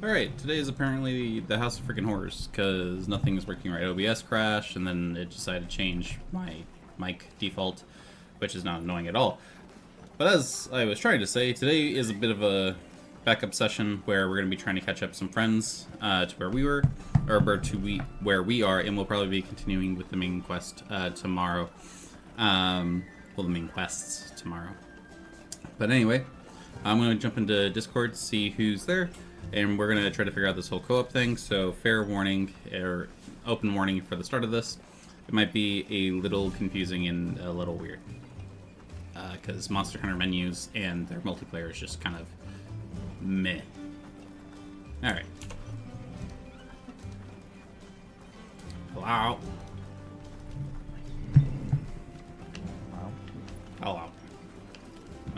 Alright, today is apparently the House of Freaking Horrors, because nothing is working right. OBS crashed, and then it decided to change my mic default, which is not annoying at all. But as I was trying to say, today is a bit of a backup session where we're going to be trying to catch up some friends to where we were, or where we are, and we'll probably be continuing with the main quest tomorrow. Well, the main quests tomorrow. But anyway, I'm going to jump into Discord, see who's there, and we're going to try to figure out this whole co-op thing. So fair warning, or open warning for the start of this. It might be a little confusing and a little weird. Because Monster Hunter menus and their multiplayer is just kind of meh. Alright. Hello. Hello.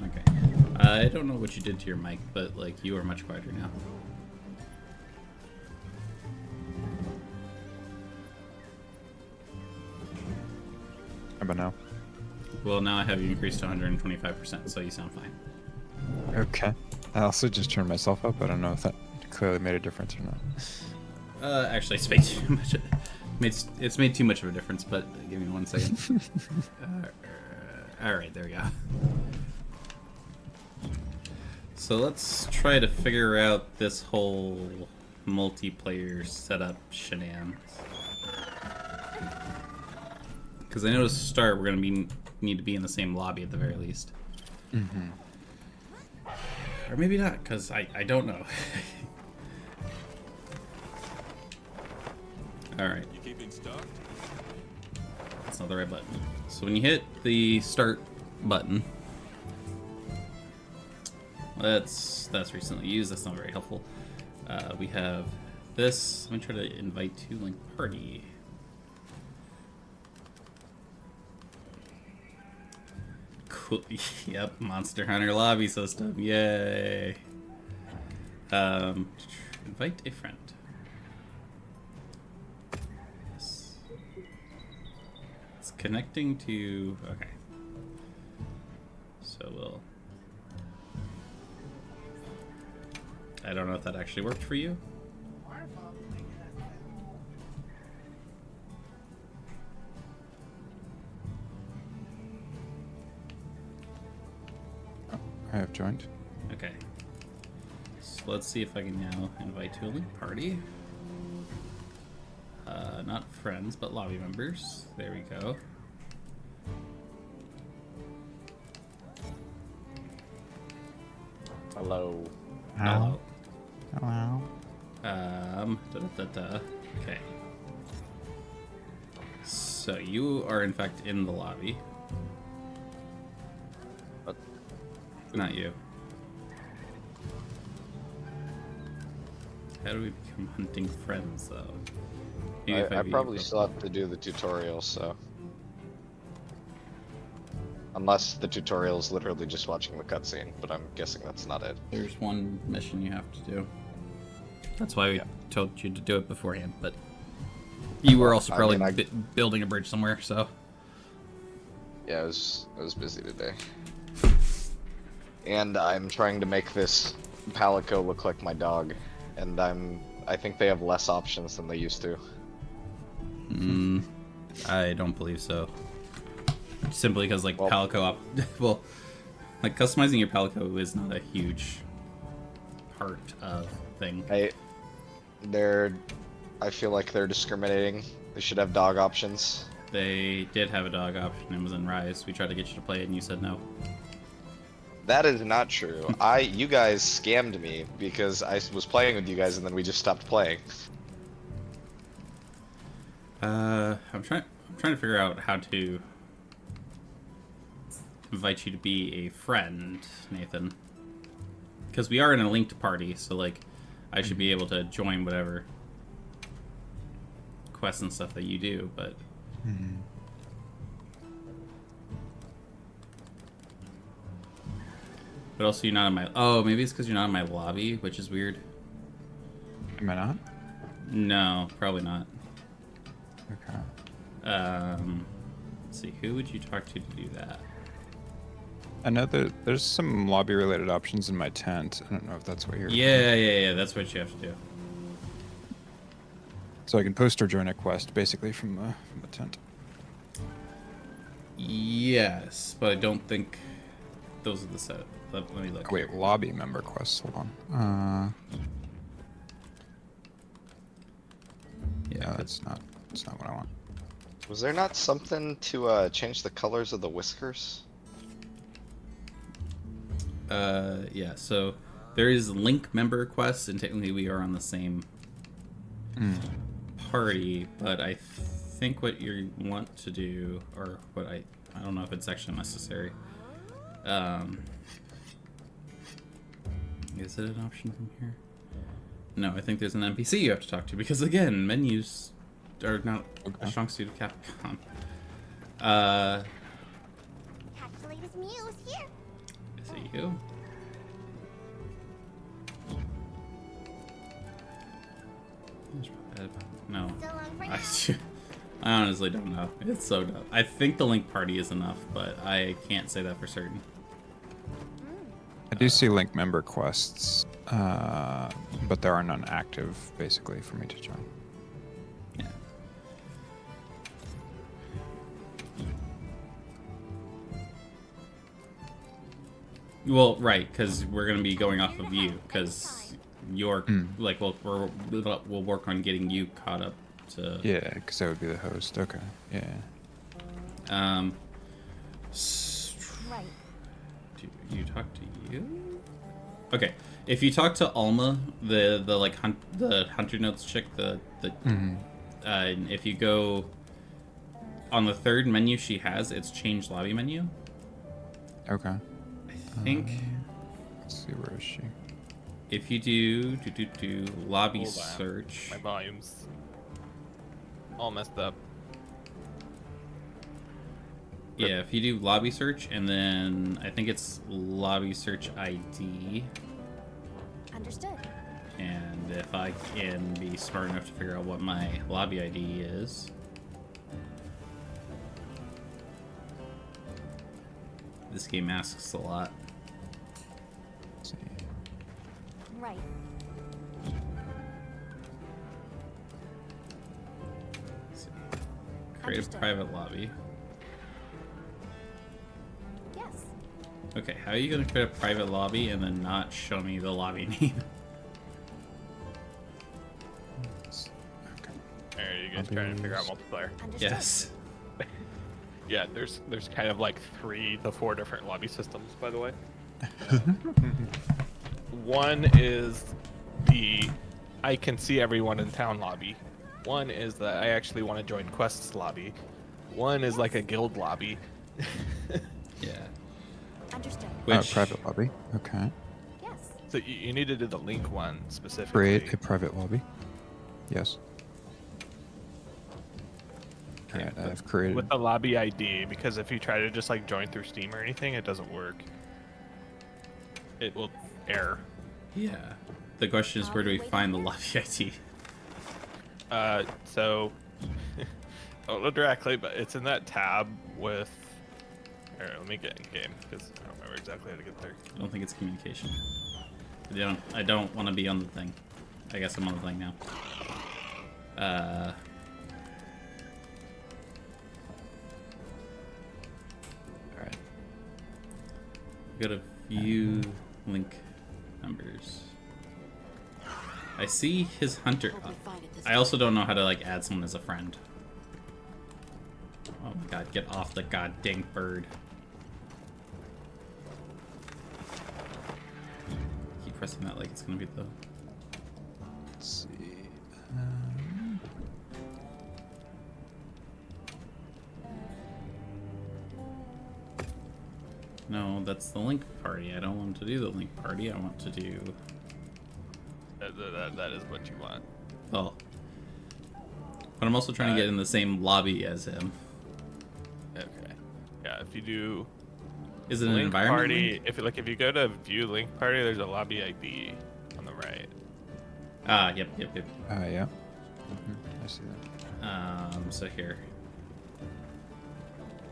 Okay. I don't know what you did to your mic, but like you are much quieter now. How about now? Well, now I have you increased to 125%, so you sound fine. Okay. I also just turned myself up. I don't know if that clearly made a difference or not. Actually, it's made too much. It's made too much of a difference. But give me 1 second. All right, there we go. So let's try to figure out this whole multiplayer setup shenanigans. Because I know to start, we're gonna need to be in the same lobby at the very least. Mm-hmm. Or maybe not, because I don't know. Alright. You keeping stuck? That's not the right button. So when you hit the start button, that's recently used, that's not very helpful. We have this. Let me try to invite to link party. Cool. Yep, Monster Hunter lobby system. Yay. Invite a friend. Yes. It's connecting to. Okay. So we'll. I don't know if that actually worked for you. I have joined. Okay. So let's see if I can now invite to a link party. Not friends, but lobby members. There we go. Hello. Hello. Hello. Okay. So you are in fact in the lobby. What? Not you. How do we become hunting friends, though? Maybe if I be probably your still have to do the tutorial, so. Unless the tutorial is literally just watching the cutscene, but I'm guessing that's not it. There's one mission you have to do. That's why we told you to do it beforehand, but you were also probably building a bridge somewhere, so. Yeah, I was busy today. And I'm trying to make this Palico look like my dog, and I think they have less options than they used to. I don't believe so. Simply because, like, Well, Palico well, like, customizing your Palico is not a huge part of the thing. I feel like they're discriminating. They should have dog options. They did have a dog option. It was in Rise. We tried to get you to play it, and you said no. That is not true. You guys scammed me because I was playing with you guys and then we just stopped playing. I'm trying to figure out how to invite you to be a friend, Nathan. Because we are in a linked party, so, like, I should be able to join whatever quests and stuff that you do, but... Mm-hmm. But also, you're not in my... Oh, maybe it's because you're not in my lobby, which is weird. Am I not? No, probably not. Okay. Let's see, who would you talk to do that? I know that there's some lobby-related options in my tent. I don't know if that's what you're... Yeah. That's what you have to do. So I can post or join a quest, basically, from the tent. Yes, but I don't think those are the set. Let me look. Oh, wait, here. lobby member quests. Hold on. Yeah, No, that's not what I want. Was there not something to change the colors of the whiskers? yeah. So there is link member quests, and technically we are on the same party. But I think what you want to do, or what I don't know if it's actually necessary. Is it an option from here? No, I think there's an NPC you have to talk to because again, menus are not a strong suit of Capcom. Actually, this Mew's here. Is it you? No. So long for I, now. I honestly don't know. It's so dumb. I think the link party is enough, but I can't say that for certain. I do see link member quests, but there are none active, basically, for me to join. Yeah. Well, right, because we're gonna be going off of you, because you're like, we'll work on getting you caught up to. Yeah, because I would be the host. Okay, yeah. Right. Do you talk to you? Okay, if you talk to Alma, the like the Hunter Notes chick, if you go on the third menu she has, it's change lobby menu. Okay. I think Let's see, where is she? if you do lobby Hold on. search. My volume's all messed up. Yeah, if you do lobby search and then I think it's lobby search ID. Understood. And if I can be smart enough to figure out what my lobby ID is. This game asks a lot. Let's see. Right. Create a Understood. private lobby. Yes. Okay, how are you gonna create a private lobby and then not show me the lobby name? Okay. Are you guys trying to figure out multiplayer? Understood. Yes. Yeah, there's kind of like 3 to 4 different lobby systems, by the way. One is the I can see everyone in town lobby. One is that I actually want to join quests lobby. One is like a guild lobby. Yeah. Understood. Which Private lobby. Okay. Yes. So you need to do the link one specifically. Create a private lobby. Yes. Okay, Alright, I've created. With the lobby ID, because if you try to just like join through Steam or anything, it doesn't work. It will error. Yeah. The question is, where do we find the lobby ID? So don't know directly, but it's in that tab with. Here, let me get in game because I don't remember exactly how to get there. I don't think it's communication. I don't want to be on the thing. I guess I'm on the thing now. Alright. Go to view link numbers. I see his hunter. I also don't know how to like add someone as a friend. Oh my god, get off the goddamn bird. Keep pressing that like it's gonna be the. Let's see. No, that's the link party. I don't want to do the link party. I want to do. That is what you want. Well. But I'm also trying to get in the same lobby as him. Okay. Yeah, if you do Is it an link environment party, link? if you go to view link party, there's a lobby ID on the right. Ah, yep. Yeah. I see that. So here.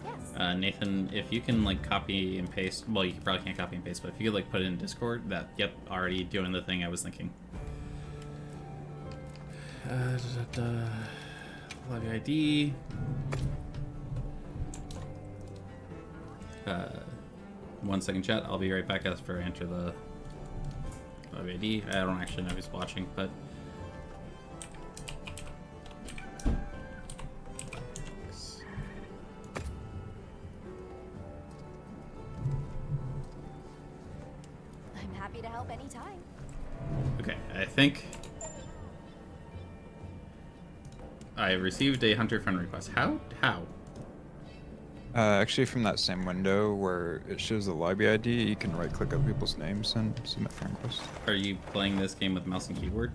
Yes. Nathan, if you can like copy and paste, well, you probably can't copy and paste, but if you could like put it in Discord, that, yep, already doing the thing I was thinking. Lobby ID. 1 second, chat. I'll be right back after I enter the lobby ID. I don't actually know who's watching, but. I'm happy to help anytime. Okay, I think I received a hunter friend request. How? How? Actually, from that same window where it shows the lobby ID, you can right-click on people's names and submit friend request. Are you playing this game with mouse and keyboard?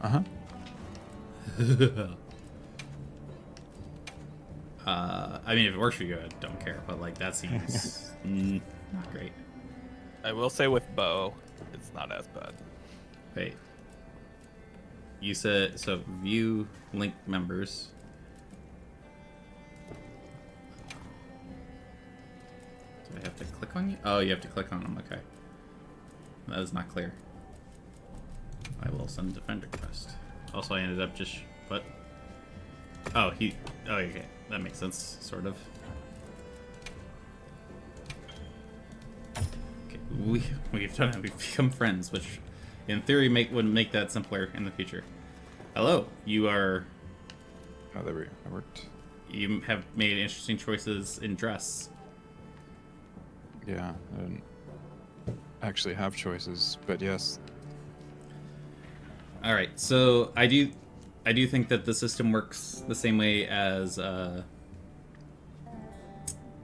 Uh-huh. I mean, if it works for you, I don't care. But like, that seems not great. I will say with bow, it's not as bad. Wait. You said so. View link members. Do I have to click on you? Oh, you have to click on them. Okay. That is not clear. I will send a friend request. Also, I ended up just what? Oh, he. Oh, okay. That makes sense, sort of. Okay, we've done it. We've become friends, which, in theory, would make that simpler in the future. Hello, you are. Oh, that worked. You have made interesting choices in dress. Yeah, I didn't actually have choices, but yes. All right, so I do think that the system works the same way as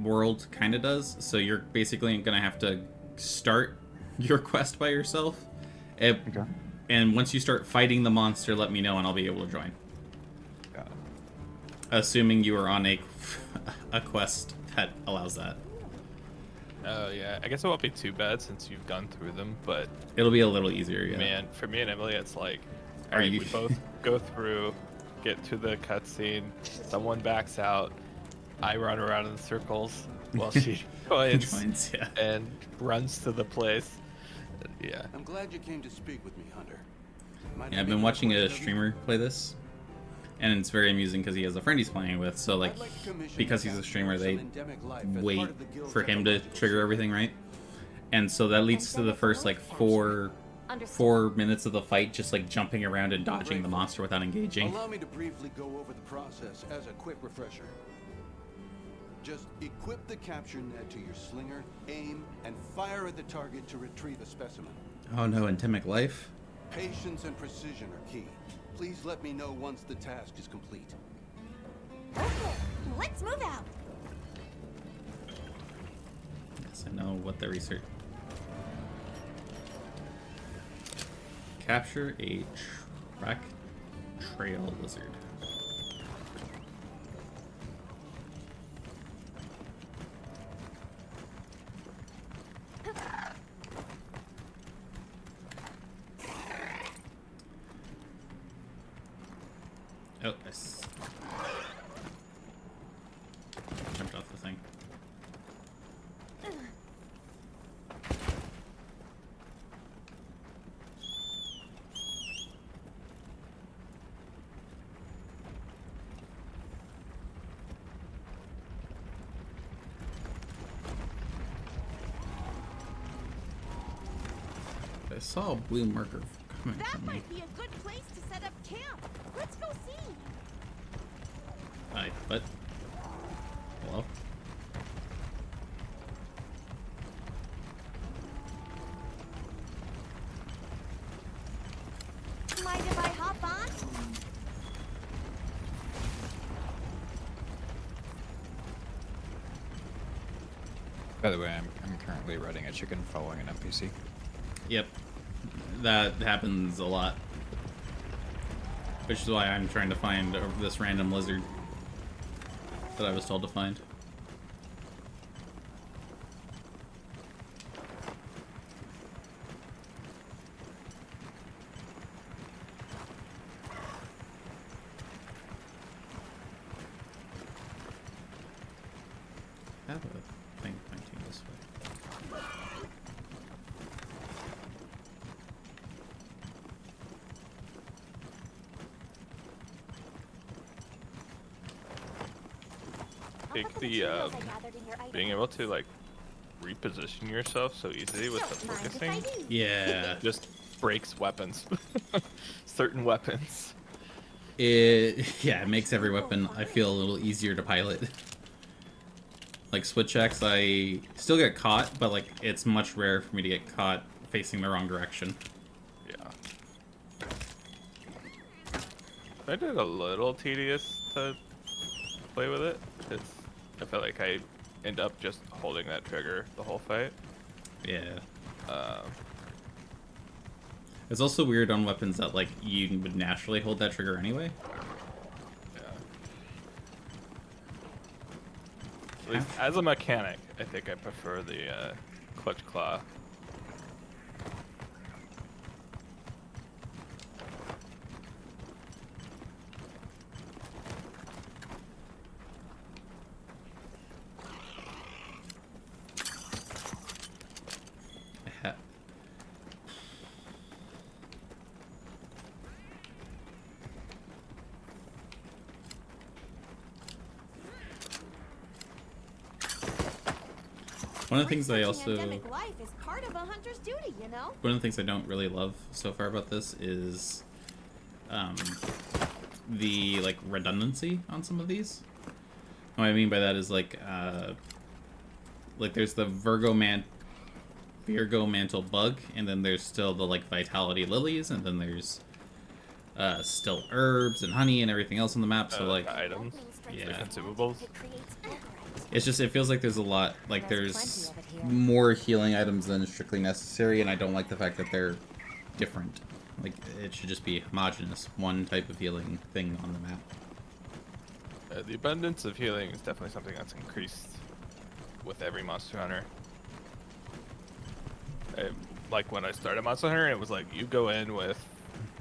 World kind of does. So you're basically gonna have to start your quest by yourself, Okay. and once you start fighting the monster, let me know and I'll be able to join. Got it. Assuming you are on a quest that allows that. Oh yeah, I guess it won't be too bad since you've gone through them, but It'll be a little easier, yeah. man, for me and Emily, it's like, Are alright, you- we both go through, get to the cutscene, someone backs out, I run around in circles while she joins Yeah. and runs to the place. Yeah. I'm glad you came to speak with me, Hunter. Might Yeah, I I've make been an watching a appointment of you? streamer play this, and it's very amusing because he has a friend he's playing with. So like, I'd like to commission because he's a capture streamer, of they some endemic life as wait part of the guild's for him to ecological trigger survey. everything, right? And so that leads to the first like four minutes of the fight just like jumping around and dodging the monster without engaging. Allow me to briefly go over the process as a quick refresher. Just equip the capture net to your slinger, aim, and fire at the target to retrieve a specimen. Oh no, endemic life. Patience and precision are key. Please let me know once the task is complete. Okay, let's move out. Yes, I know what the research. Capture a track trail lizard. Oh, jumped off the thing. I saw a blue marker coming That from me. might be a good place to set up camp. Let's go see. Hi, but hello. Mind if I hop on? By the way, I'm currently riding a chicken following an NPC. Yep, that happens a lot. Which is why I'm trying to find this random lizard that I was told to find. think about the the materials I gathered in your item being able to like reposition yourself so easily with the Don't mind if I focusing do. Yeah. just breaks weapons. Certain weapons. It makes every weapon I feel a little easier to pilot. Like switch axe, I still get caught, but like it's much rarer for me to get caught facing the wrong direction. Yeah. I did a little tedious to play with it. I feel like I end up just holding that trigger the whole fight. Yeah. Um, It's also weird on weapons that like you would naturally hold that trigger anyway. yeah. At least as a mechanic, I think I prefer the clutch claw. Ha- One of the things I Researching also endemic life is part of a hunter's duty, you know? one of the things I don't really love so far about this is the like redundancy on some of these. What I mean by that is like there's the Virgo mantle bug, and then there's still the like vitality lilies, and then there's still herbs and honey and everything else on the map. So like The items, Yeah. the consumables. It creates override. it's just, it feels like there's a lot, like There's there's plenty of it here. more healing items than is strictly necessary, and I don't like the fact that they're different. Like it should just be homogenous, one type of healing thing on the map. The abundance of healing is definitely something that's increased with every Monster Hunter. Like when I started Monster Hunter, it was like you go in with,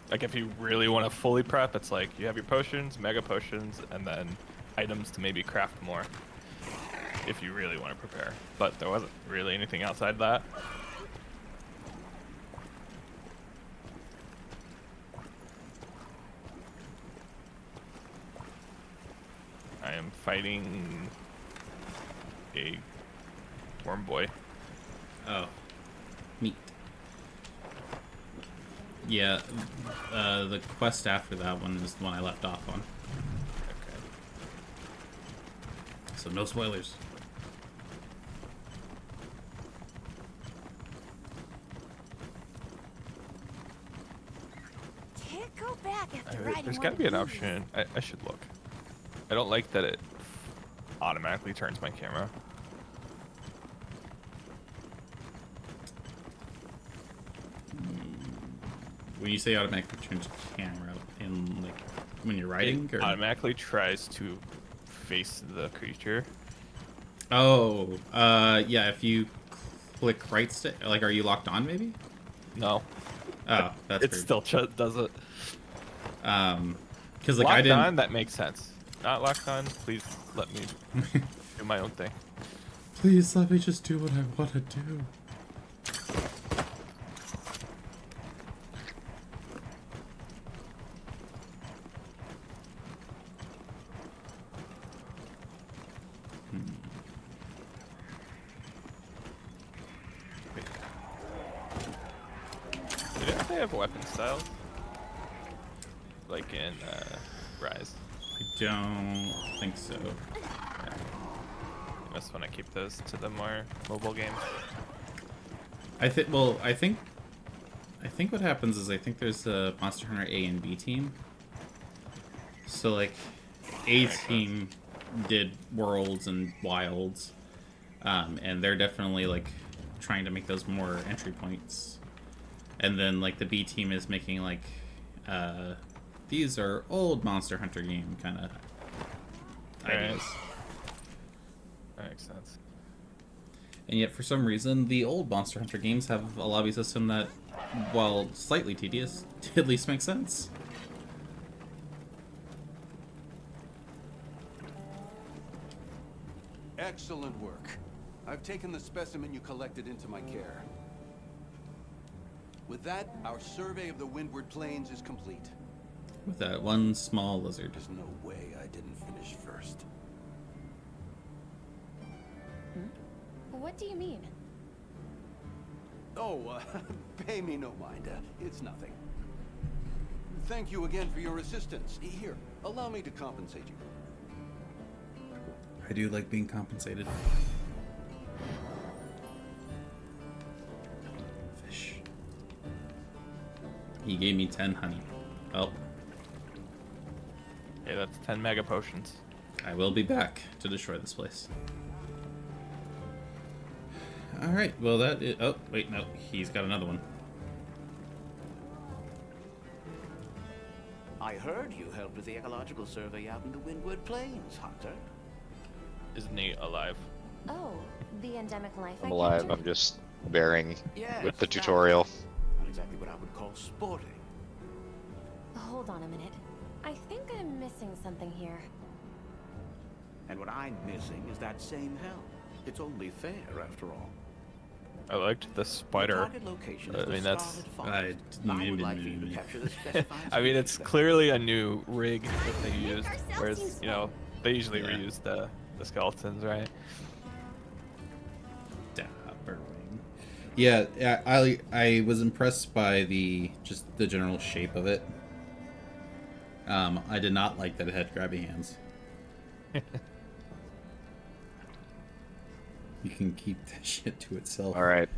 like if you really want to fully prep, it's like you have your potions, mega potions, and then items to maybe craft more if you really want to prepare. But there wasn't really anything outside that. I am fighting a worm boy. Oh, neat. Yeah, the quest after that one is the one I left off on. Okay. So no spoilers. Can't go back after riding There's one got to of be an these. option. I should look. I don't like that it automatically turns my camera. When you say automatically turns camera, in like when you're riding, It or automatically tries to face the creature. oh, yeah. If you click right stick, like, are you locked on? Maybe. No, Oh, that's it weird. still does it. Because like Locked I didn't. on, that makes sense. Not locked on, please let me do my own thing. Please let me just do what I want to do. Did they have weapon styles? Like in Rise. I don't think so. You must want to keep those to the more mobile games. I think. Well, I think what happens is I think there's a Monster Hunter A and B team. So like, A team did Worlds and Wilds, and they're definitely like trying to make those more entry points. And then like the B team is making like, these are old Monster Hunter game kind of ideas. That makes sense. And yet, for some reason, the old Monster Hunter games have a lobby system that, while slightly tedious, at least makes sense. Excellent work. I've taken the specimen you collected into my care. With that, our survey of the Windward Plains is complete. With that one small lizard. There's no way I didn't finish first. What do you mean? Oh, pay me no mind. It's nothing. Thank you again for your assistance. Here, allow me to compensate you. I do like being compensated. Fish. He gave me 10 honey. Well, Okay, that's 10 mega potions. I will be back to destroy this place. Alright, well that is... Oh, wait, no. He's got another one. I heard you helped with the ecological survey out in the Windward Plains, Hunter. Isn't he alive? Oh, the endemic life I'm I alive. captured? I'm just bearing Yes, with the that. tutorial. Not exactly what I would call sporting. Hold on a minute. I think I'm missing something here. And what I'm missing is that same help. It's only fair, after all. I liked the The spider. target location is I the mean, that's- Scarlet Forest. I would like for you to capture the specified I mean, it's species. clearly a new rig that they used, ourselves whereas, you know, they usually Yeah. reuse the skeletons, right? Dapperwing. Yeah, I was impressed by the general shape of it. I did not like that it had grabby hands. You can keep that shit to itself. Alright.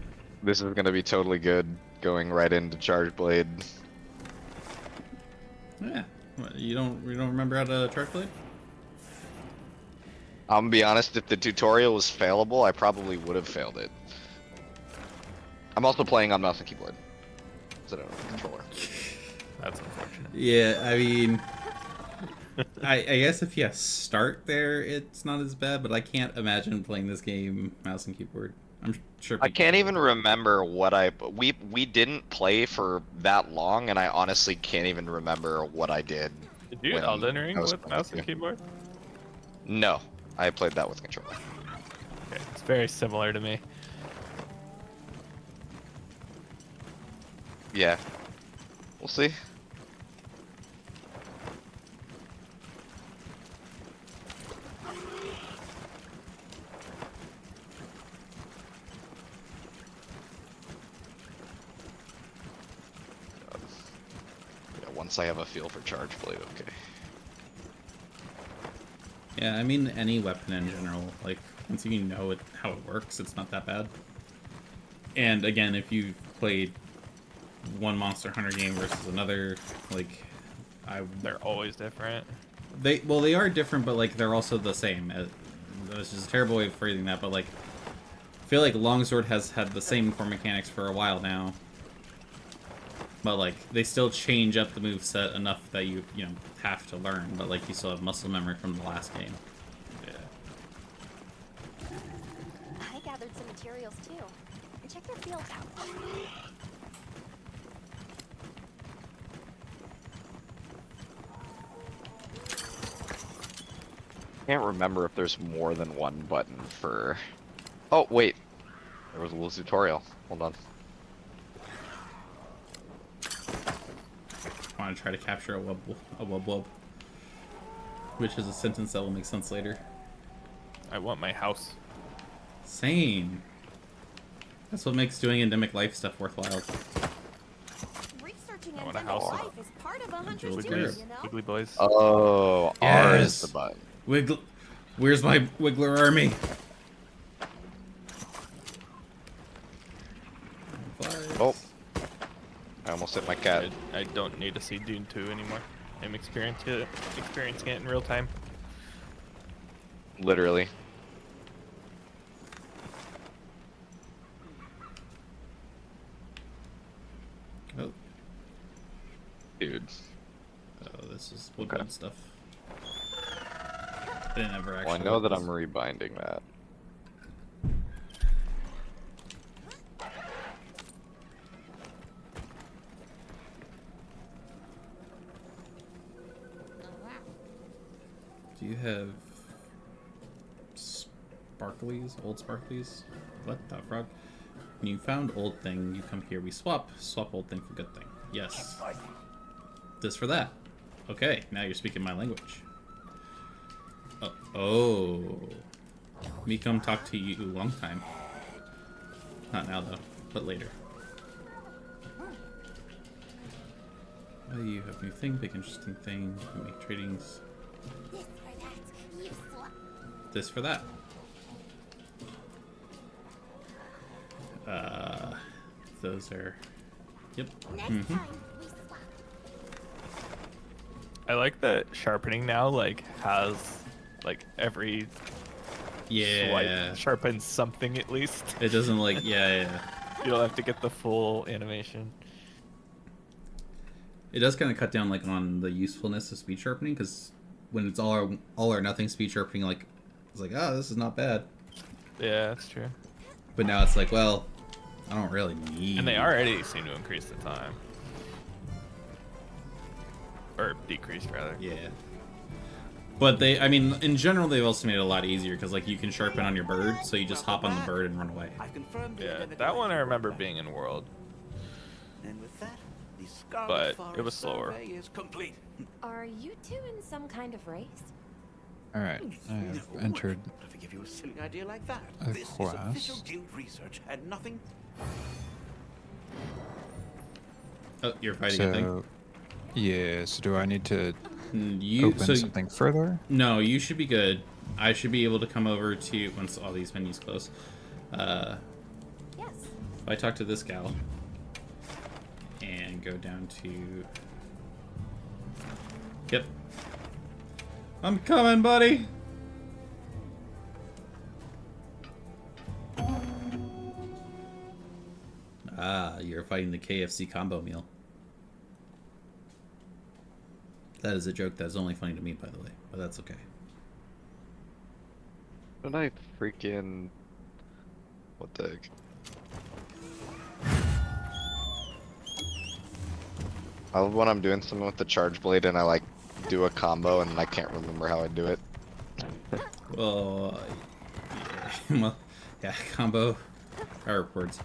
This is gonna be totally good, going right into Charge Blade. Yeah. What, you don't remember how to charge blade? I'm gonna be honest, if the tutorial was failable, I probably would have failed it. I'm also playing on mouse and keyboard. So I don't have a controller. That's unfortunate. Yeah, I mean, I guess if you start there, it's not as bad. But I can't imagine playing this game mouse and keyboard. I'm sure. I people can't do. even remember what we didn't play for that long, and I honestly can't even remember what I did. Did you when Elden Ring I was with playing mouse and it. keyboard? No, I played that with controller. Okay, it's very similar to me. Yeah, we'll see. Yeah, once I have a feel for Charge Blade, okay. Yeah, I mean any weapon in general. Like once you know how it works, it's not that bad. And again, if you played one Monster Hunter game versus another, like They're always different. they are different, but like they're also the same. This is a terrible way of phrasing that, but like I feel like Longsword has had the same core mechanics for a while now. But like they still change up the moveset enough that you have to learn, but like you still have muscle memory from the last game. Yeah. I gathered some materials too. And check their field out. Can't remember if there's more than one button for... Oh, wait. There was a little tutorial. Hold on. I want to try to capture a wub, which is a sentence that will make sense later. I want my house. Same. That's what makes doing endemic life stuff worthwhile. Researching I want a endemic house. life is part of a hunter's Wiggly duty, bears. you know? Wiggly boys. Oh, R is the Yes. button. Wiggle. Where's my Wiggler army? Oh. I almost hit my cat. I don't need to see Dune 2 anymore. I'm experiencing it in real time. Literally. Oh, Dude. oh, this is woodland stuff. They never actually. Well, I know that work I'm rebinding that. Do you have sparklies? Old sparklies? What the frog? When you found old thing, you come here. We swap old thing for good thing. Yes. This for that. Okay, now you're speaking my language. Oh. Me come talk to you long time. Not now though, but later. You have new thing, big interesting thing. You make tradings. This for that. Those are. Yep. I like that sharpening now like has like every swipe sharpens something at least. It doesn't like yeah. You don't have to get the full animation. It does kind of cut down like on the usefulness of speed sharpening because when it's all or nothing speed sharpening, like it's like this is not bad. Yeah, that's true. But now it's like, well, I don't really need. And they already seem to increase the time. Or decrease, rather. Yeah. But I mean, in general, they've also made it a lot easier because, like, you can sharpen on your bird, so you just hop on the bird and run away. Yeah, that one I remember being in World. And with that, the Scarlet But Forest it was slower. survey is complete. Are you two in some kind of race? Alright, I have entered To give you a silly idea like that. a This is official quest. guild research and nothing. Oh, you're fighting a thing? So, yeah, so do I need to You open something further? No, you should be good. I should be able to come over to once all these menus close. Yes. If I talk to this gal and go down to. Yep. I'm coming, buddy. You're fighting the KFC combo meal. That is a joke that's only funny to me, by the way, but that's okay. Did I freaking... What the heck? I love when I'm doing something with the charge blade and I like do a combo and I can't remember how I do it. Well, yeah, combo or words.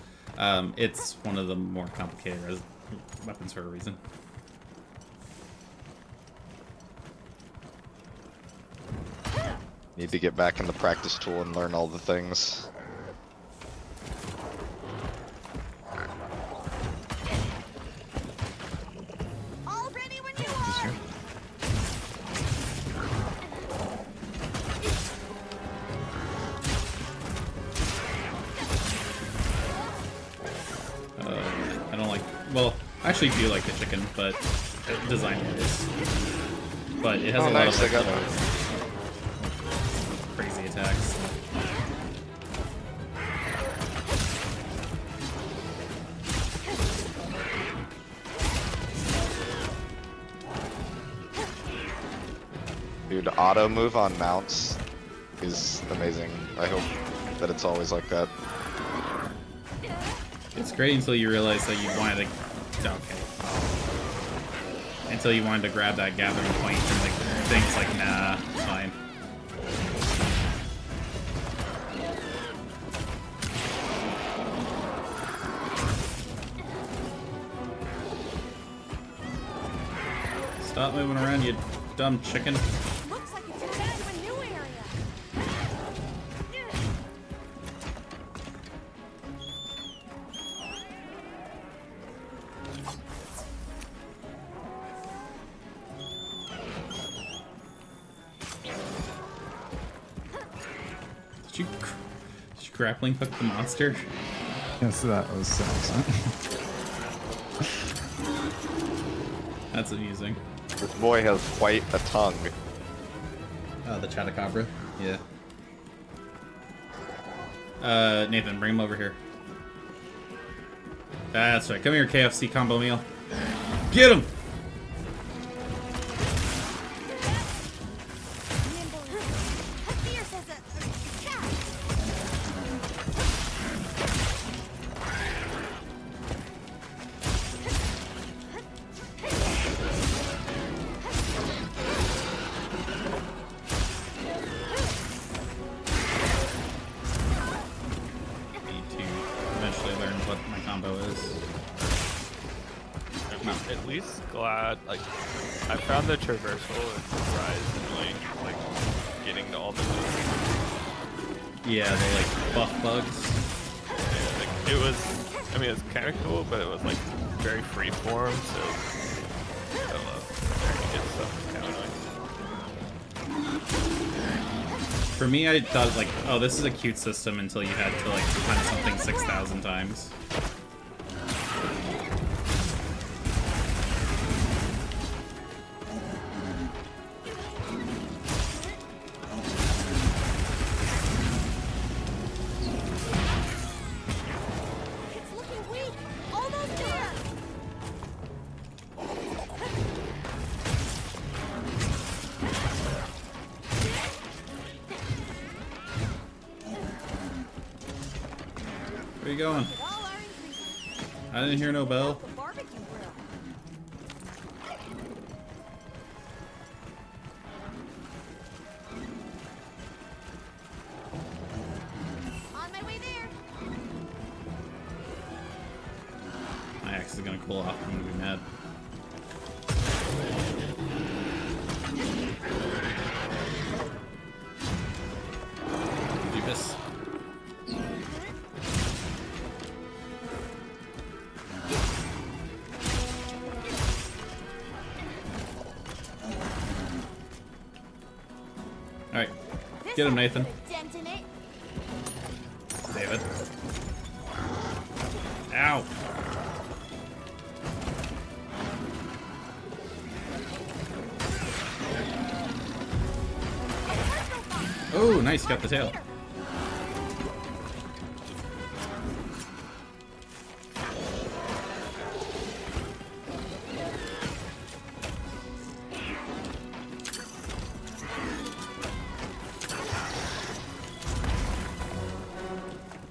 It's one of the more complicated weapons for a reason. Need to get back in the practice tool and learn all the things. All ready when you He's are. here. I don't like. Well, I actually do like the chicken, but design wise. But it has a lot nice, of like, I got crazy attacks. Dude, auto move on mounts is amazing. I hope that it's always like that. It's great until you realize that you wanted to. Okay. Until you wanted to grab that gathering point and like things like nah, it's fine. Stop moving around, you dumb chicken. Looks like it's headed to a new area. Did you grappling hook the monster? Yes, that was excellent. That's amusing. This boy has quite a tongue. The Chatacabra? Yeah. Nathan, bring him over here. That's right. Come here, KFC combo meal. Get him! Nimble. Fierce as a cat. Need to eventually learn what my combo is. I'm at least glad, like, I found the traversal and surprisingly, like, getting to all the moves. Yeah, they like buff bugs. Yeah, like, it was, I mean, it was kind of cool, but it was like very free form, so I don't know. It stuff is kind of annoying. For me, I thought like, oh, this is a cute system until you had to like hunt something 6,000 times. It's looking weak. Almost there. Where you going? With all our ingredients, I didn't hear no bell. the barbecue grill. On my way there. My axe is gonna cool off. I'm gonna be mad. Jeepus. Alright. This Get him, ought to Nathan. put a dent in it. David. Ow! Oh, nice, got the tail.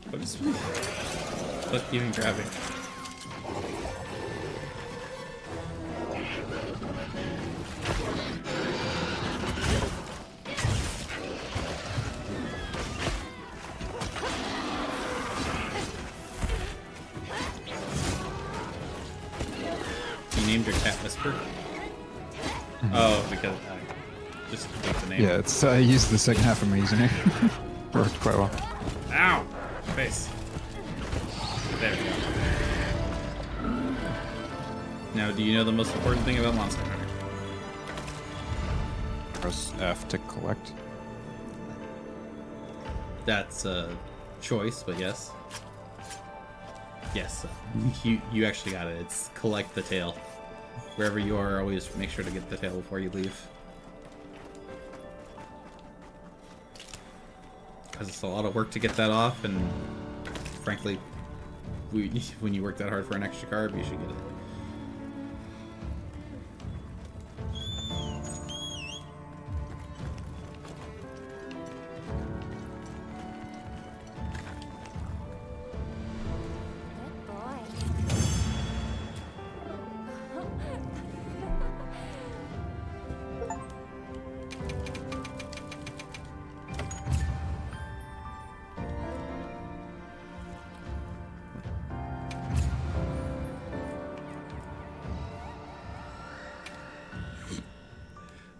What is Look, even grabbing. You named your cat Whisper? Oh, because I just picked the name. Yeah, it's I used the second half of my username. Worked quite well. Ow! Face. There we go. Now, do you know the most important thing about Monster Hunter? Press F to collect. That's a choice, but yes. Yes, you actually got it. It's collect the tail. Wherever you are, always make sure to get the tail before you leave. Because it's a lot of work to get that off, and frankly, when you work that hard for an extra carb, you should get it. Good boy.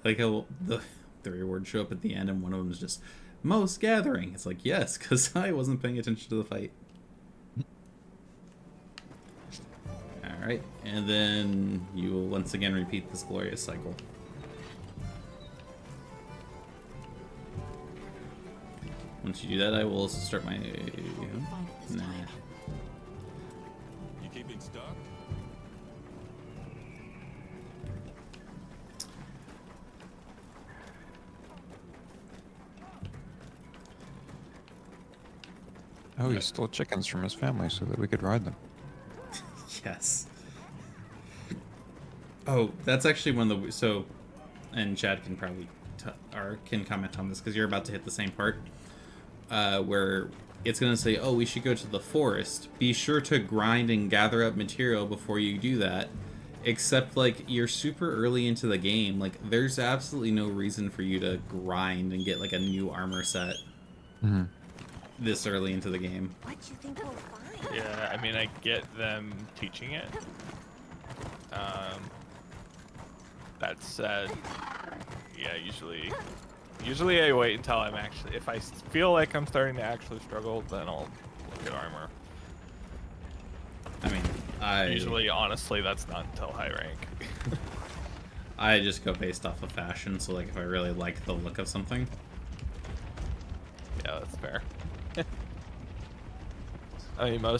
Like how the rewards show up at the end, and one of them is just most gathering. It's like, yes, because I wasn't paying attention to the fight. Alright, and then you will once again repeat this glorious cycle. Once you do that, I will also start my... Nah. You keeping stock? Oh, he stole chickens from his family so that we could ride them. Yes. Oh, that's actually one of the... So, and Chad can probably... or can comment on this, because you're about to hit the same part. Where it's going to say, oh, we should go to the forest. Be sure to grind and gather up material before you do that. Except, like, you're super early into the game. Like, there's absolutely no reason for you to grind and get, like, a new armor set. Mm-hmm. This early into the game. What you think we'll find? Yeah, I mean, I get them teaching it. That said, yeah, usually I wait until I'm actually, if I feel like I'm starting to actually struggle, then I'll look at armor. Usually, honestly, that's not until high rank. I just go based off of fashion, so like if I really like the look of something. Yeah, that's fair. I mean,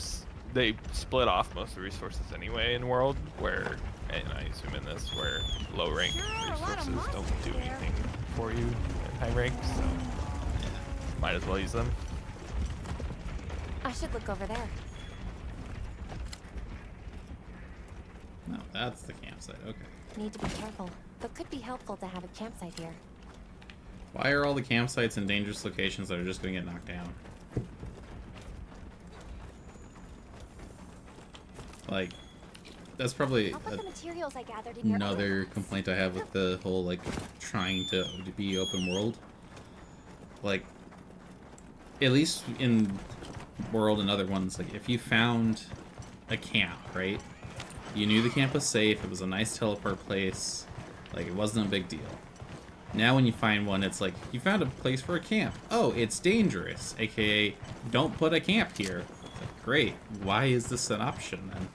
they split off most of the resources anyway in World, where, and I assume in this, where low rank Sure are a lot of resources don't monsters do there. anything for you at high rank, so might as well use them. I should look over there. No, that's the campsite. Okay. Need to be careful, but could be helpful to have a campsite here. Why are all the campsites in dangerous locations that are just going to get knocked down? Like, that's probably I'll put the materials I gathered in your another box. complaint I have with the whole, like, trying to be open world. Like, at least in World and other ones, like, if you found a camp, right? You knew the camp was safe, it was a nice teleport place, like, it wasn't a big deal. Now when you find one, it's like, you found a place for a camp. Oh, it's dangerous, aka, don't put a camp here. It's like, great, why is this an option then?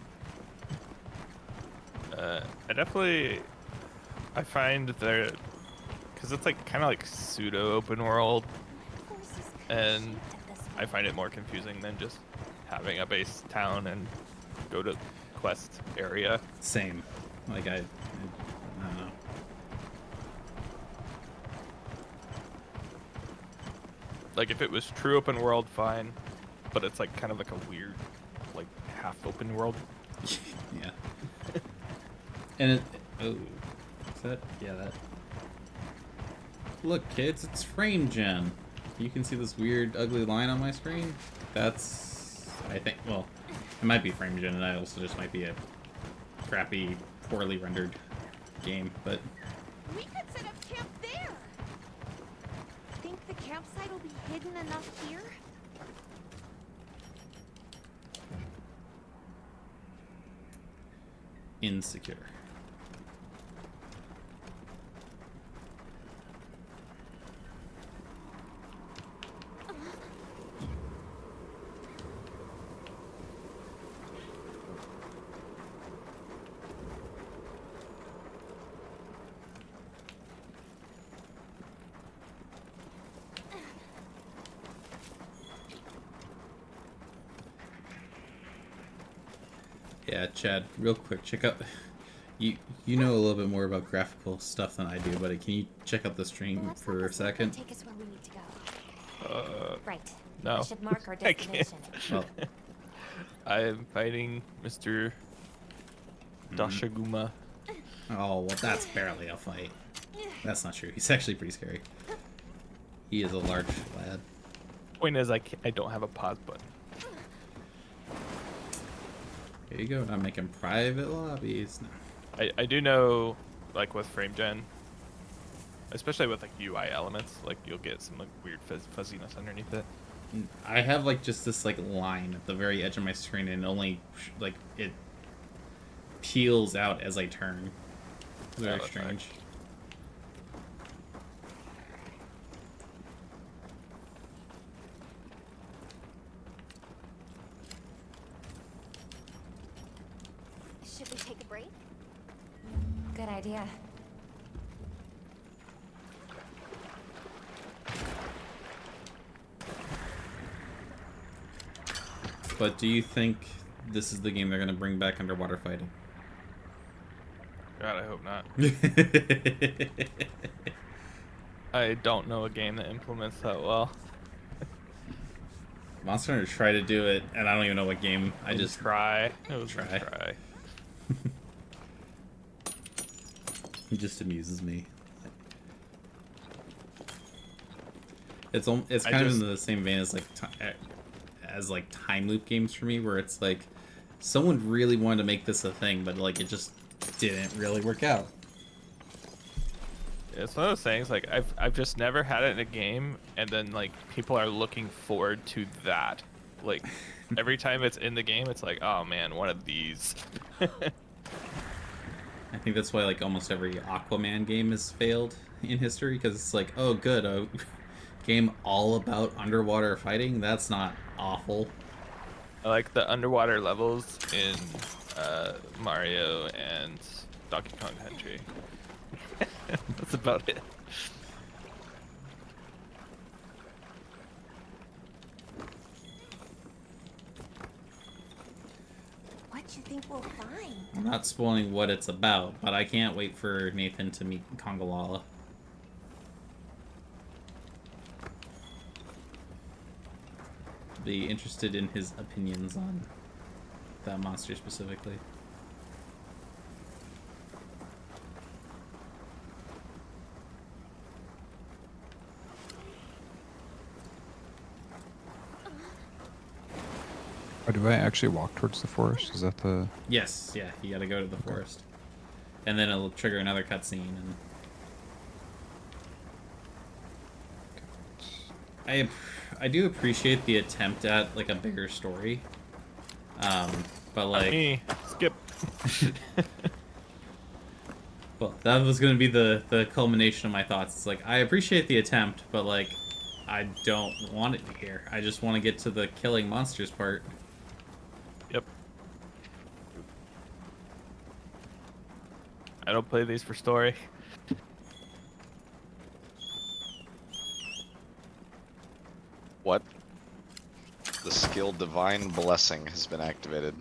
I find there, because it's like kind of like pseudo open world, Forces and shift at this I find it more confusing than just having a base town and go to quest area. Same. Like, I don't know. Like if it was true open world, fine, but it's like kind of like a weird, like half open world. Yeah. And it... Oh. Is that... Yeah, that... Look, kids, it's frame gen. You can see this weird, ugly line on my screen? That's... I think... Well, it might be frame gen, and I also just might be a crappy, poorly rendered game, but... We could set up camp there. Think the campsite will be hidden enough here? Insecure. Yeah, Chad, real quick, check out... You know a little bit more about graphical stuff than I do, buddy. Can you check out the stream Let's for have a this map second? Take us where we need to go. Right. No, I should mark our I can't. destination. Well, I am fighting Mr. Dashaguma. oh, well, that's barely a fight. That's not true. He's actually pretty scary. He is a large lad. Point is, I don't have a pause button. Here you go. I'm making private lobbies. No. I do know, like with frame gen, especially with like UI elements, like you'll get some like weird fuzziness underneath it. I have like just this like line at the very edge of my screen, and only like it peels out as I turn. It's very that's strange. Should we take a break? Good idea. But do you think this is the game they're gonna bring back underwater fighting? God, I hope not. I don't know a game that implements that well. Monster Hunter tried to do it, and I don't even know what game. I just try. It was Try. a try. It just amuses me. It's I kind of just- in the same vein as like time loop games for me, where it's like someone really wanted to make this a thing, but like it just didn't really work out. It's one of those things, like I've just never had it in a game, and then like people are looking forward to that. Like every time it's in the game, it's like, oh man, one of these. I think that's why like almost every Aquaman game has failed in history, because it's like, oh good, a game all about underwater fighting. That's not awful. I like the underwater levels in Mario and Donkey Kong Country. That's about it. What you think we'll find? I'm not spoiling what it's about, but I can't wait for Nathan to meet Kongolala. Be interested in his opinions on that monster specifically. Oh, do I actually walk towards the forest? Is that the... Yes, yeah, you gotta go to the forest. And then it'll trigger another cutscene, and... I do appreciate the attempt at, like, a bigger story. But, like... Me, skip. Well, that was gonna be the culmination of my thoughts. It's like, I appreciate the attempt, but, like, I don't want it here. I just want to get to the killing monsters part. Yep. I don't play these for story. What? The skill Divine Blessing has been activated.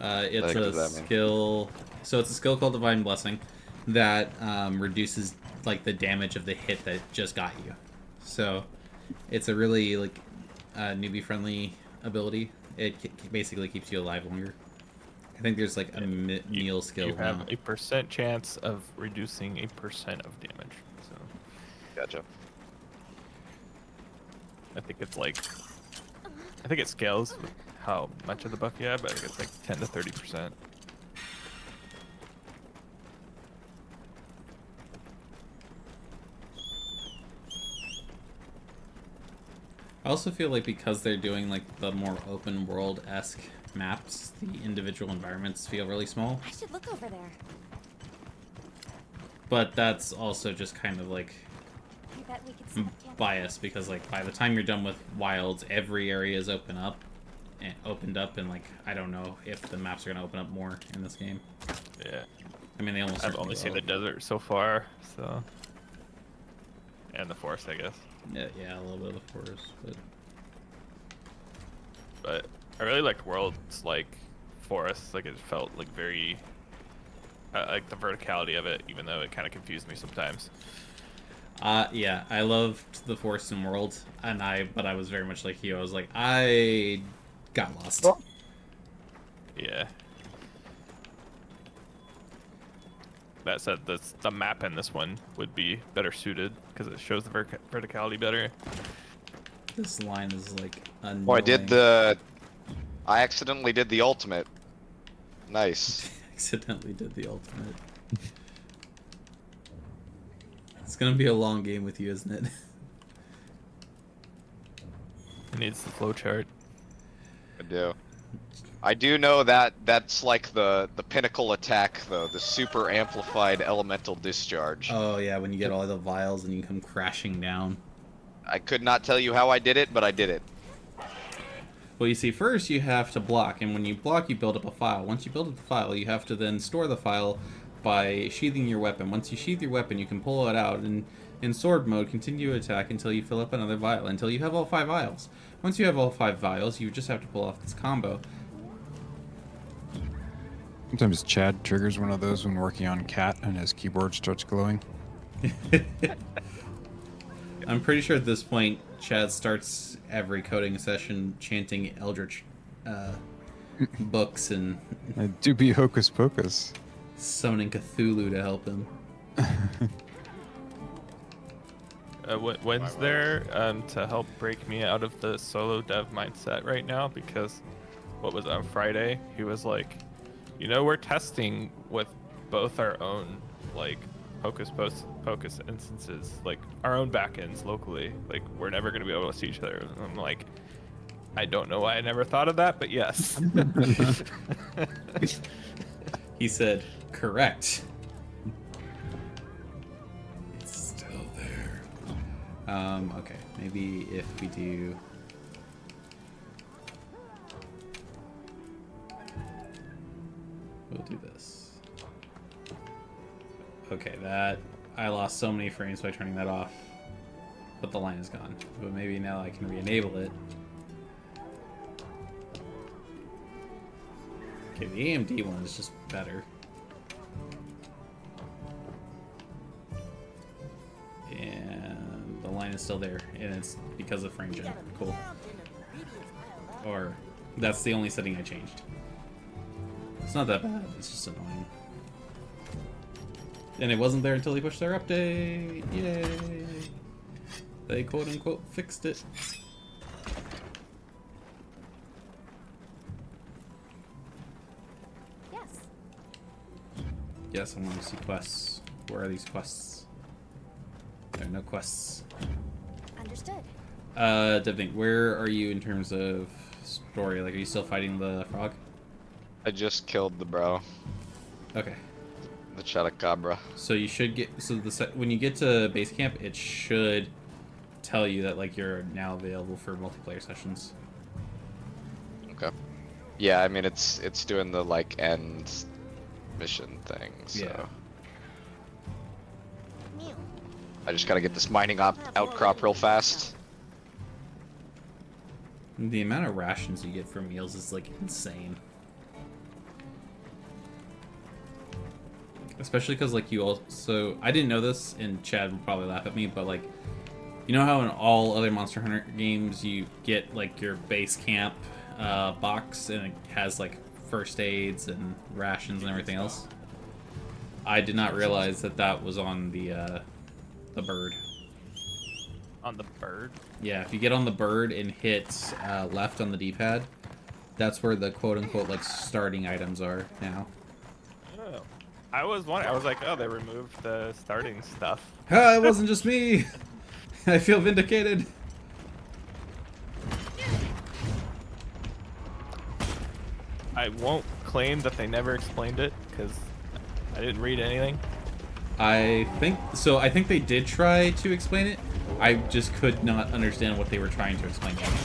It's What the heck a does that mean? skill. So it's a skill called Divine Blessing that reduces like the damage of the hit that just got you. So it's a really like newbie friendly ability. It basically keeps you alive longer. I think there's like a meal skill You have now. a % chance of reducing a % of damage. So Gotcha. I think it's like, I think it scales with how much of the buff you have, but I think it's like 10 to 30%. I also feel like because they're doing like the more open world-esque maps, the individual environments feel really small. I should look over there. But that's also just kind of like I bet we could set up camp. bias because like by the time you're done with Wilds, every area is opened up, and like I don't know if the maps are gonna open up more in this game. Yeah. I mean, they almost I've certainly only seen will. the desert so far, so. And the forest, I guess. Yeah, a little bit of the forest, but But I really liked Worlds like Forest. Like it felt like very, like the verticality of it, even though it kind of confused me sometimes. yeah, I loved the forest and world, but I was very much like you. I was like, I got lost. Yeah. That said, the map in this one would be better suited because it shows the verticality better. This line is like annoying. Oh, I accidentally did the ultimate. Nice. Accidentally did the ultimate. It's gonna be a long game with you, isn't it? It needs the flowchart. I do. I do know that that's like the pinnacle attack, though, the super amplified elemental discharge. Oh yeah, when you get all the vials and you come crashing down. I could not tell you how I did it, but I did it. Well, you see, first you have to block, and when you block, you build up a file. Once you build up the file, you have to then store the file by sheathing your weapon. Once you sheath your weapon, you can pull it out, and in sword mode, continue to attack until you fill up another vial, until you have all 5 vials. Once you have all 5 vials, you just have to pull off this combo. Sometimes Chad triggers one of those when working on Cat and his keyboard starts glowing. I'm pretty sure at this point, Chad starts every coding session chanting Eldritch books and I do be hocus pocus. summoning Cthulhu to help him. When's there to help break me out of the solo dev mindset right now? Because what was it, on Friday? He was like, you know, we're testing with both our own like hocus pocus instances, like our own backends locally. Like we're never gonna be able to see each other. And I'm like, I don't know why I never thought of that, but yes. He said, correct. It's still there. Okay, maybe if we do... We'll do this. Okay, that I lost so many frames by turning that off, but the line is gone. But maybe now I can re-enable it. Okay, the AMD one is just better. And the line is still there, and it's because of frame gen. Cool. Or that's the only setting I changed. It's not that bad, it's just annoying. And it wasn't there until they pushed their update. Yay! They quote unquote fixed it. Yes. Yes, I want to see quests. Where are these quests? There are no quests. Understood. Devnik, where are you in terms of story? Like, are you still fighting the frog? I just killed the bro. Okay. The Chotacabra. So you should get, so when you get to base camp, it should tell you that like you're now available for multiplayer sessions. Okay. Yeah, I mean it's doing the like end mission thing, so Yeah. Mew. I just gotta get this mining outcrop real fast. The amount of rations you get for meals is like insane. Especially because like you also, I didn't know this, and Chad would probably laugh at me, but like, you know how in all other Monster Hunter games you get like your base camp box and it has like first aids and rations and everything else? I did not realize that that was on the bird. On the bird? Yeah, if you get on the bird and hit left on the D-pad, that's where the quote-unquote like starting items are now. Oh. I was wondering, I was like, oh, they removed the starting stuff. Ah, it wasn't just me! I feel vindicated. I won't claim that they never explained it, because I didn't read anything. I think they did try to explain it. I just could not understand what they were trying to explain to me.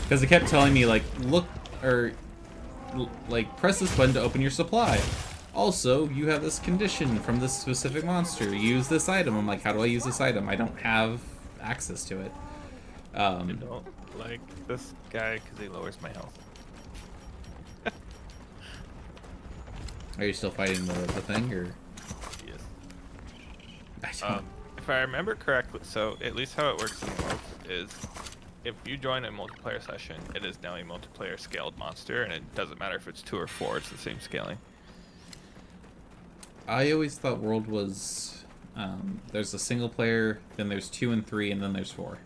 Because they kept telling me like, look, or like press this button to open your supply. Also, you have this condition from this specific monster. Use this item. I'm like, how do I use this item? I don't have access to it. I don't like this guy because he lowers my health. Are you still fighting the thing, or? Yes. I don't. If I remember correctly, so at least how it works in the world is, if you join a multiplayer session, it is now a multiplayer scaled monster, and it doesn't matter if it's 2 or 4, it's the same scaling. I always thought World was, there's a single player, then there's 2 and 3, and then there's 4.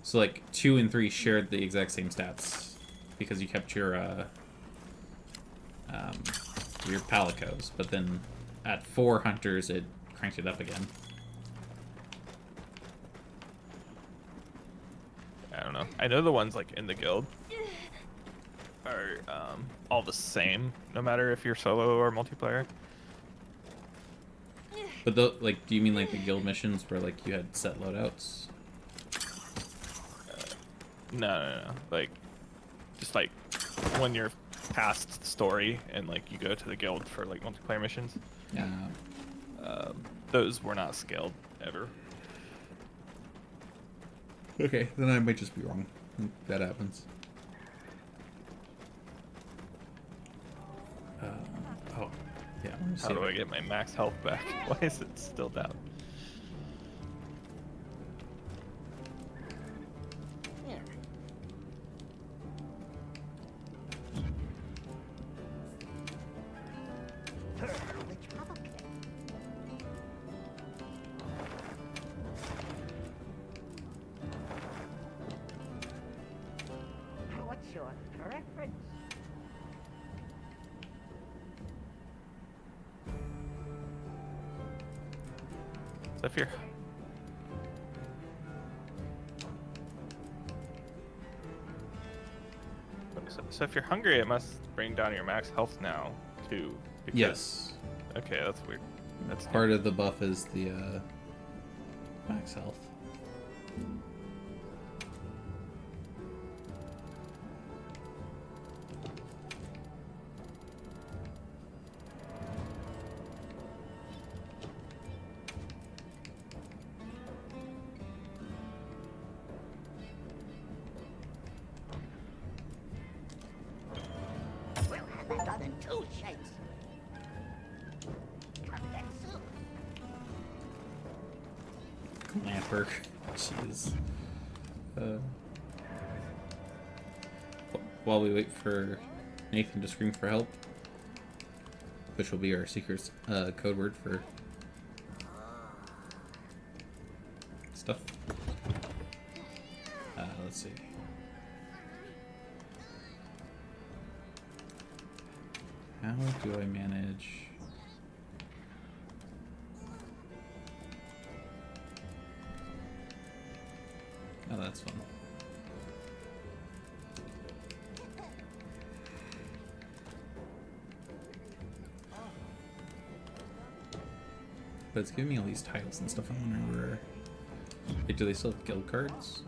So like 2 and 3 shared the exact same stats because you kept your palicos, but then at 4 hunters it cranked it up again. I don't know. I know the ones like in the guild are all the same, no matter if you're solo or multiplayer. But like, do you mean like the guild missions where like you had set loadouts? No. Like, just like when you're past the story and like you go to the guild for like multiplayer missions. Yeah. Those were not scaled ever. Okay, then I might just be wrong. That happens. Oh, yeah. Let me see How do if I get my max health back? Why is it still down? What's your preference? So if you're so if you're hungry, it must bring down your max health now too. Because... Yes. Okay, that's weird. That's Part of the buff is the max health. Lamper. Jeez. While we wait for Nathan to scream for help, which will be our secret code word for stuff. Let's see. How do I manage? Oh, that's fun. But it's giving me all these titles and stuff. I'm wondering where. Wait, do they still have guild cards?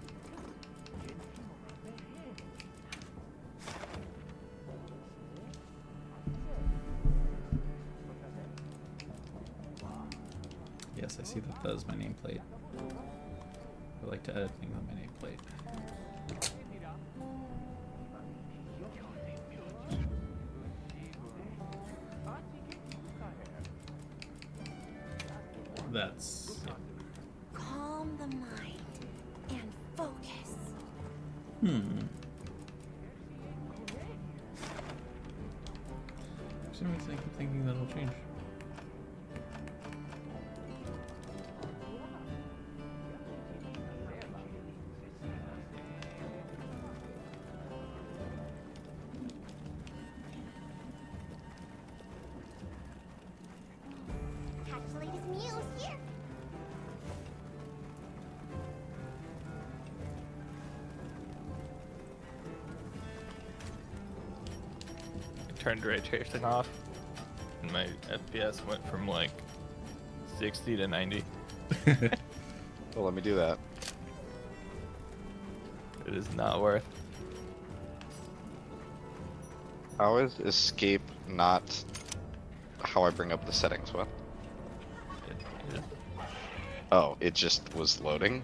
Yes, I see that is my nameplate. I like to edit things on my nameplate. That's... yeah. Calm the mind and focus. For some reason I keep thinking that'll change. Catch the latest news here. I turned ray tracing off, and my FPS went from like 60 to 90. Well, let me do that. It is not worth. How is escape not how I bring up the settings? What? It is. Oh, it just was loading?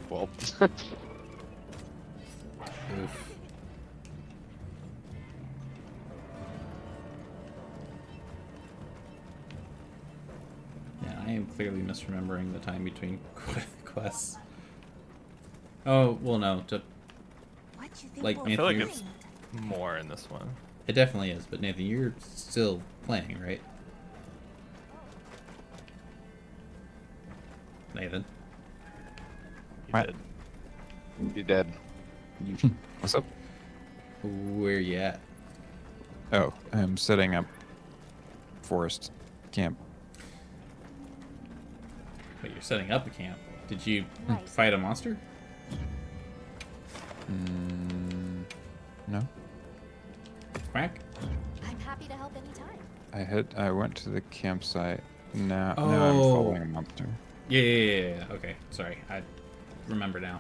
Well. Oof. Yeah, I am clearly misremembering the time between quests. Oh, well no, to What you think like we'll I feel like Nathan, it's more in this one. it definitely is, but Nathan, you're still playing, right? Nathan, You What? did. You dead. you, What's up? where you at? Oh, I'm setting up forest camp. Wait, you're setting up a camp. Did you Right. fight a monster? No. Quack? I'm happy to help anytime. I went to the campsite. Now I'm Oh. following a monster. Yeah. Okay, sorry. I remember now.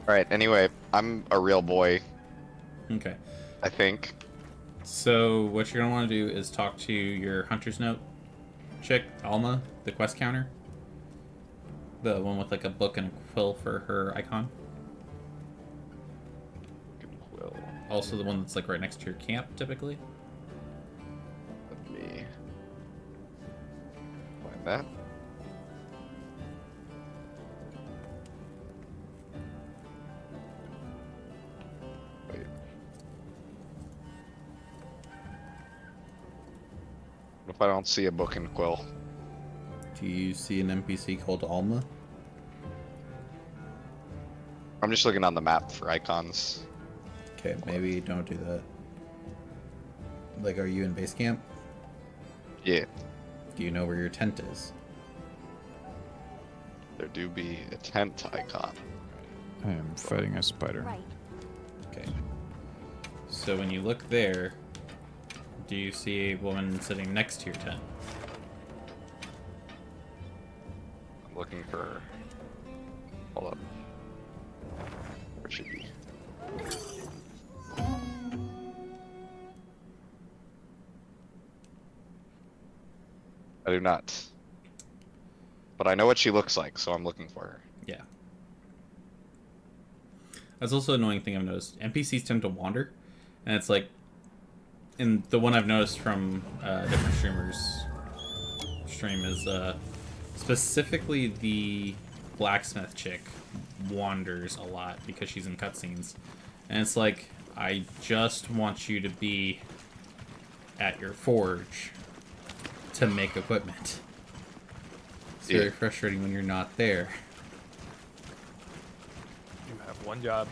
Alright, anyway, I'm a real boy, Okay. I think. So what you're gonna want to do is talk to your hunter's note chick, Alma, the quest counter. The one with like a book and a quill for her icon. Well, Also the one that's like right next to your camp, typically. let me find that. Wait. What if I don't see a book and quill? Do you see an NPC called Alma? I'm just looking on the map for icons. Okay, maybe don't do that. Like, are you in base camp? Yeah, Do you know where your tent is? there do be a tent icon. I am fighting a spider. Right. Okay. So when you look there, do you see a woman sitting next to your tent? I'm looking for her. Hold up. Where should be? I do not. but I know what she looks like, so I'm looking for her. Yeah. That's also an annoying thing I've noticed. NPCs tend to wander, and it's like, and the one I've noticed from different streamers stream is specifically the blacksmith chick wanders a lot because she's in cutscenes, and it's like, I just want you to be at your forge to make equipment. It's very frustrating when you're not there. You have one job.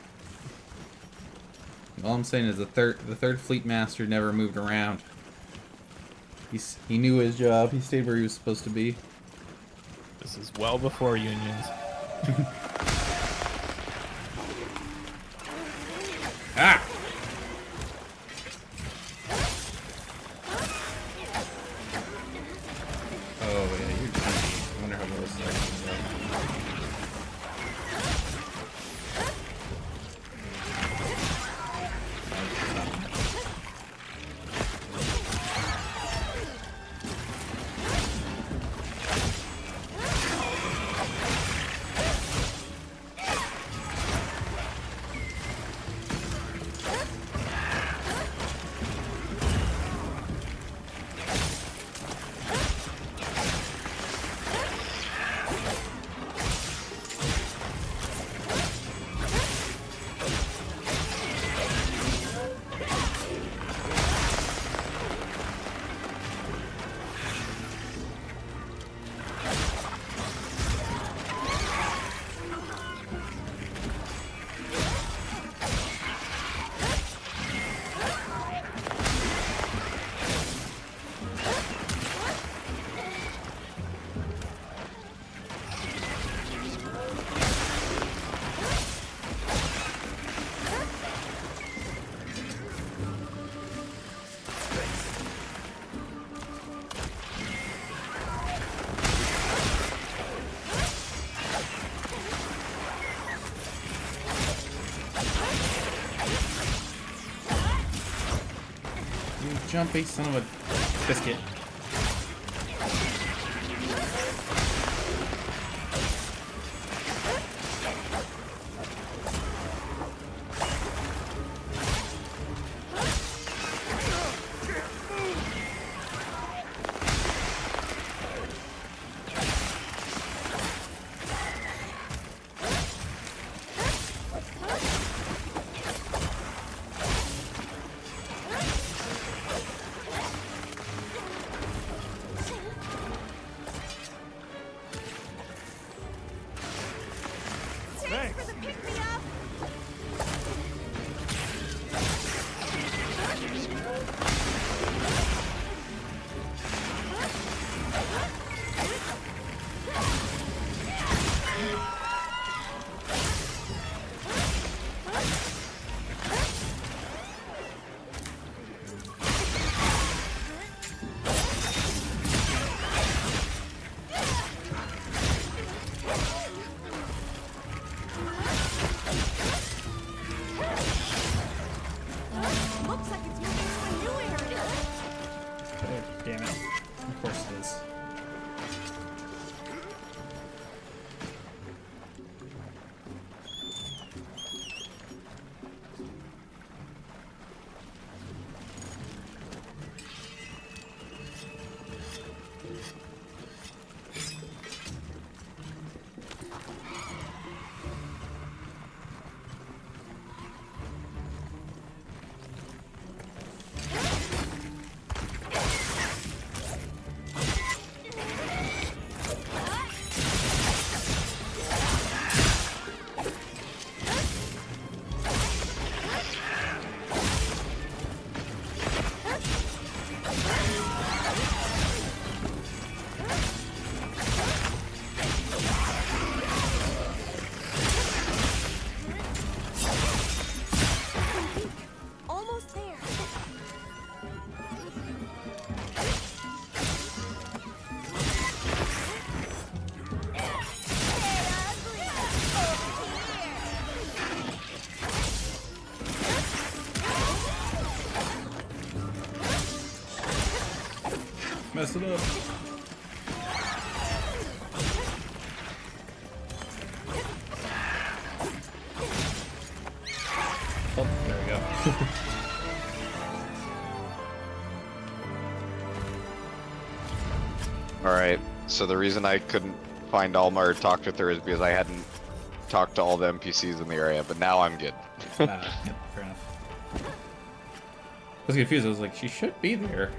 All I'm saying is the third fleet master never moved around. He knew his job. He stayed where he was supposed to be. This is well before unions. Ah! Oh yeah, you're tiny. I wonder how close that is. Jumpy son of a biscuit. Damn it. Of course it is. Mess it up. Alright, so the reason I couldn't find Alma or talk with her is because I hadn't talked to all the NPCs in the area, but now I'm good. Yep, fair enough. I was confused. I was like, she should be there.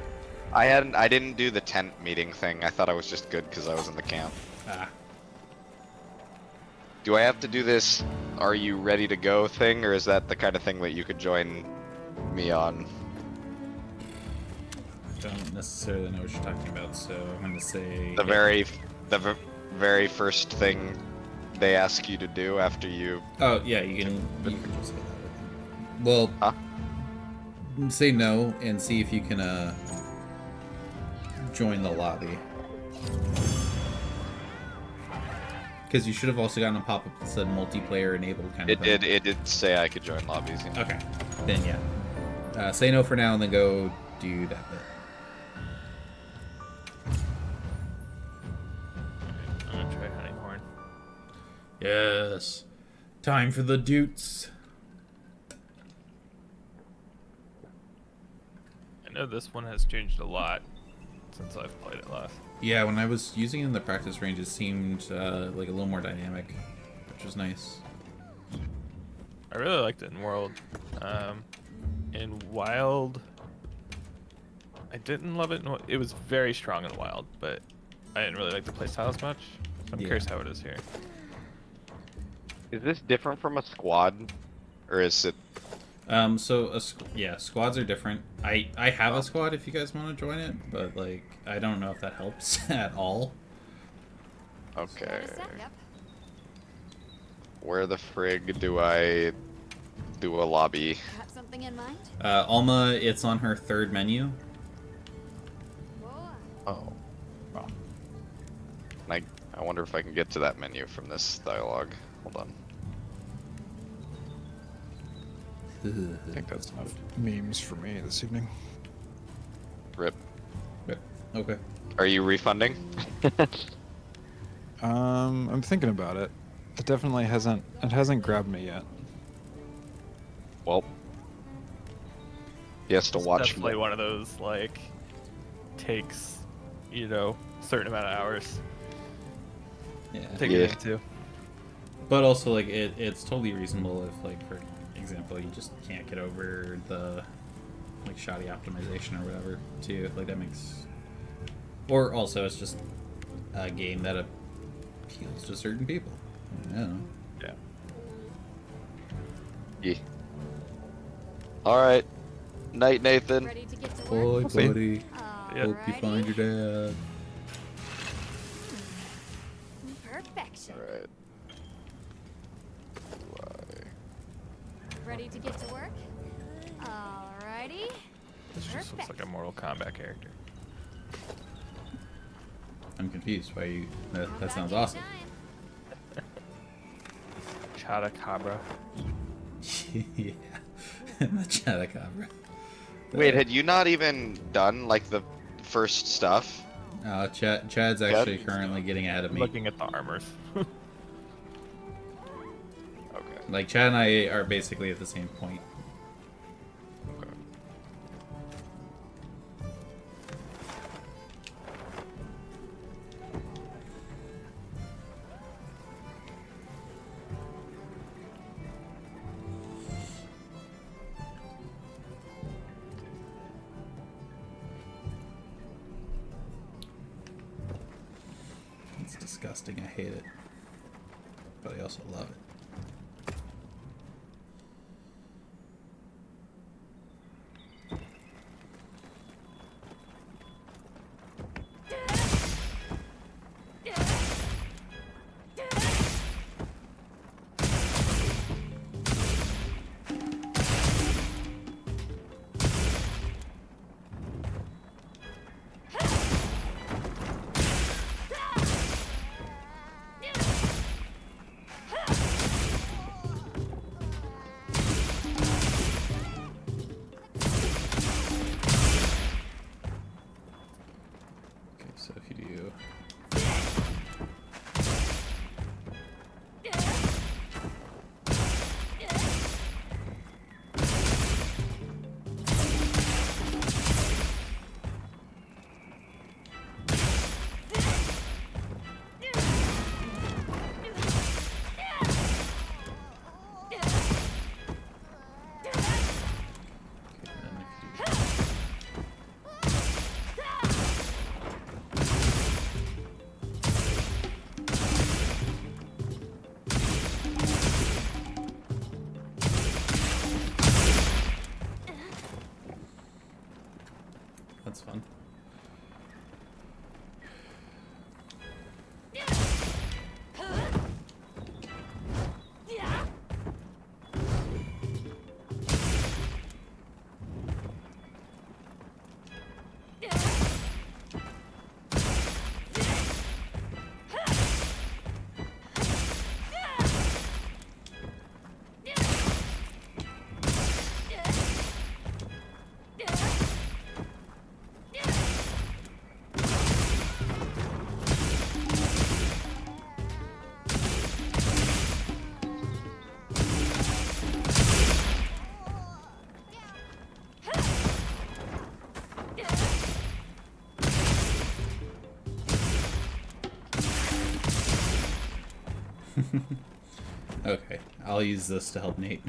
I didn't do the tent meeting thing. I thought I was just good because I was in the camp. Ah. Do I have to do this are you ready to go thing, or is that the kind of thing that you could join me on? I don't necessarily know what you're talking about, so I'm gonna say The very first thing they ask you to do after you. Oh yeah, you can just hit that. Well, say no and see if you can join the lobby. Because you should have also gotten a pop-up that said multiplayer enabled kind of thing. It did say I could join lobbies. Yeah. Okay, then yeah. Say no for now and then go do that bit. I'm gonna try hunting horn. Yes. Time for the dutes. I know this one has changed a lot since I've played it last. Yeah, when I was using it in the practice range, it seemed like a little more dynamic, which was nice. I really liked it in World. In Wild, I didn't love it. It was very strong in Wild, but I didn't really like the playstyle as much. So I'm curious how it is here. Is this different from a squad, or is it? Yeah, squads are different. I have a squad if you guys want to join it, but like I don't know if that helps at all. Okay. Where the frig do I do a lobby? Got something in mind? Alma, it's on her third menu. Oh. Oh. I wonder if I can get to that menu from this dialogue. Hold on. I think that's enough memes for me this evening. Rip. Okay. Are you refunding? I'm thinking about it. It definitely hasn't grabbed me yet. Well, he has to It's watch. definitely one of those like takes, you know, a certain amount of hours. Yeah. Take it into. But also like it's totally reasonable if like for example you just can't get over the like shoddy optimization or whatever too. Like that makes. Or also it's just a game that appeals to certain people. I don't know. Yeah. Yeah. All right. Night, Nathan. Ready to get to Boy, work? buddy. Yeah. Hope you find your dad. Perfection. All right. Ready to get to work? Alrighty. This just looks like a Mortal Kombat character. I'm confused. Why you? That About sounds your awesome. time. Chata Cabra. Yeah. Machadacabra. Wait, had you not even done like the first stuff? Chad's actually currently getting ahead of me. Looking at the armors. Okay. Like Chad and I are basically at the same point. Okay. It's disgusting. I hate it. But I also love it. Okay, so if you do... fun. Okay, I'll use this to help Nate.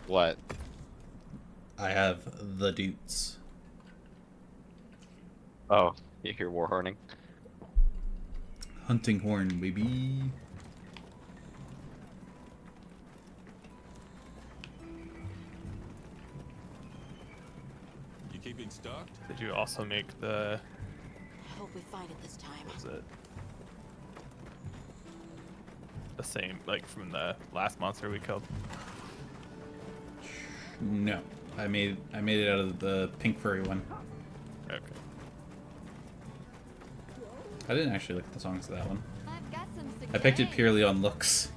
What? I have the Dutes. Oh, you hear warhorning? Hunting horn, baby. You keeping stocked? Did you also make the? I hope we find it this time. What was it? The same, like from the last monster we killed. No, I made it out of the pink furry one. Okay. I didn't actually look at the songs of that one. I've got some I picked it spaghetti. purely on looks.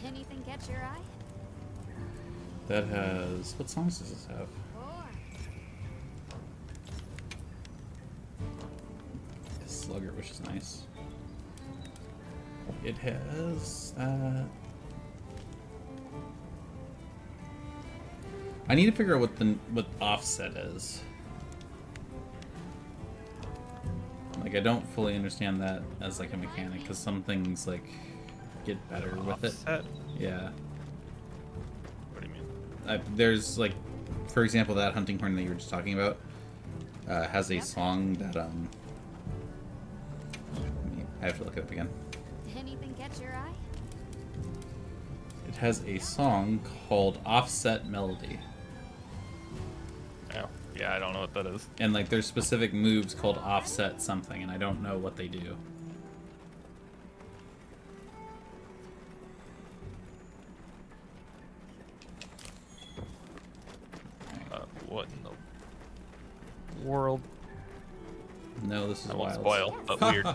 Anything catch your eye? That has... What songs does this have? Slugger, which is nice. It has that. I need to figure out what offset is. Like, I don't fully understand that as like a mechanic, because some things like get better with it. Offset? Yeah. What do you mean? There's like, for example, that hunting horn that you were just talking about has a song that I have to look it up again. Anything catch your eye? It has a song called Offset Melody. Oh, yeah, I don't know what that is. And like there's specific moves called offset something, and I don't know what they do. What in the world? No, this is I won't wild. spoil, but weird.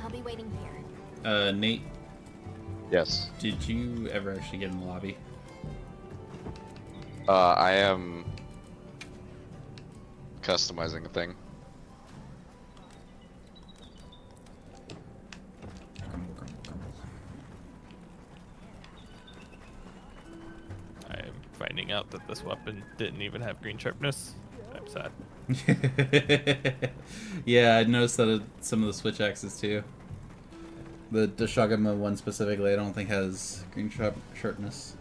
I'll be waiting here. Nate, Yes. did you ever actually get in the lobby? I am customizing a thing. Grumble, grumble, grumble. I am finding out that this weapon didn't even have green sharpness. I'm sad. Yeah, I noticed that some of the switch axes too. The Shagama one specifically, I don't think has green sharpness.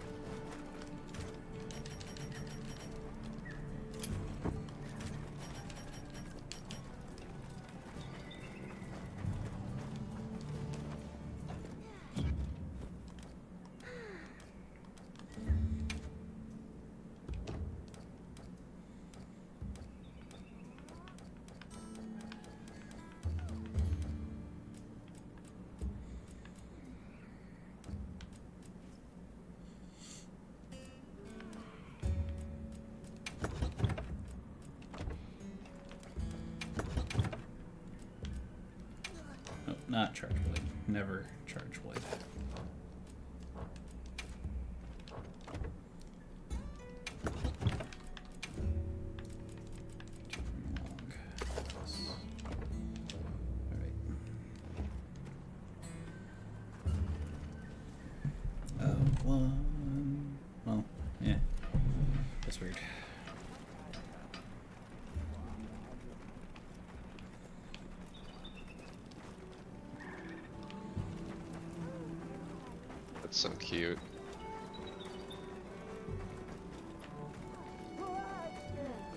Oh, not charge blade. Never charge blade. One. Well, yeah. That's weird. That's so cute.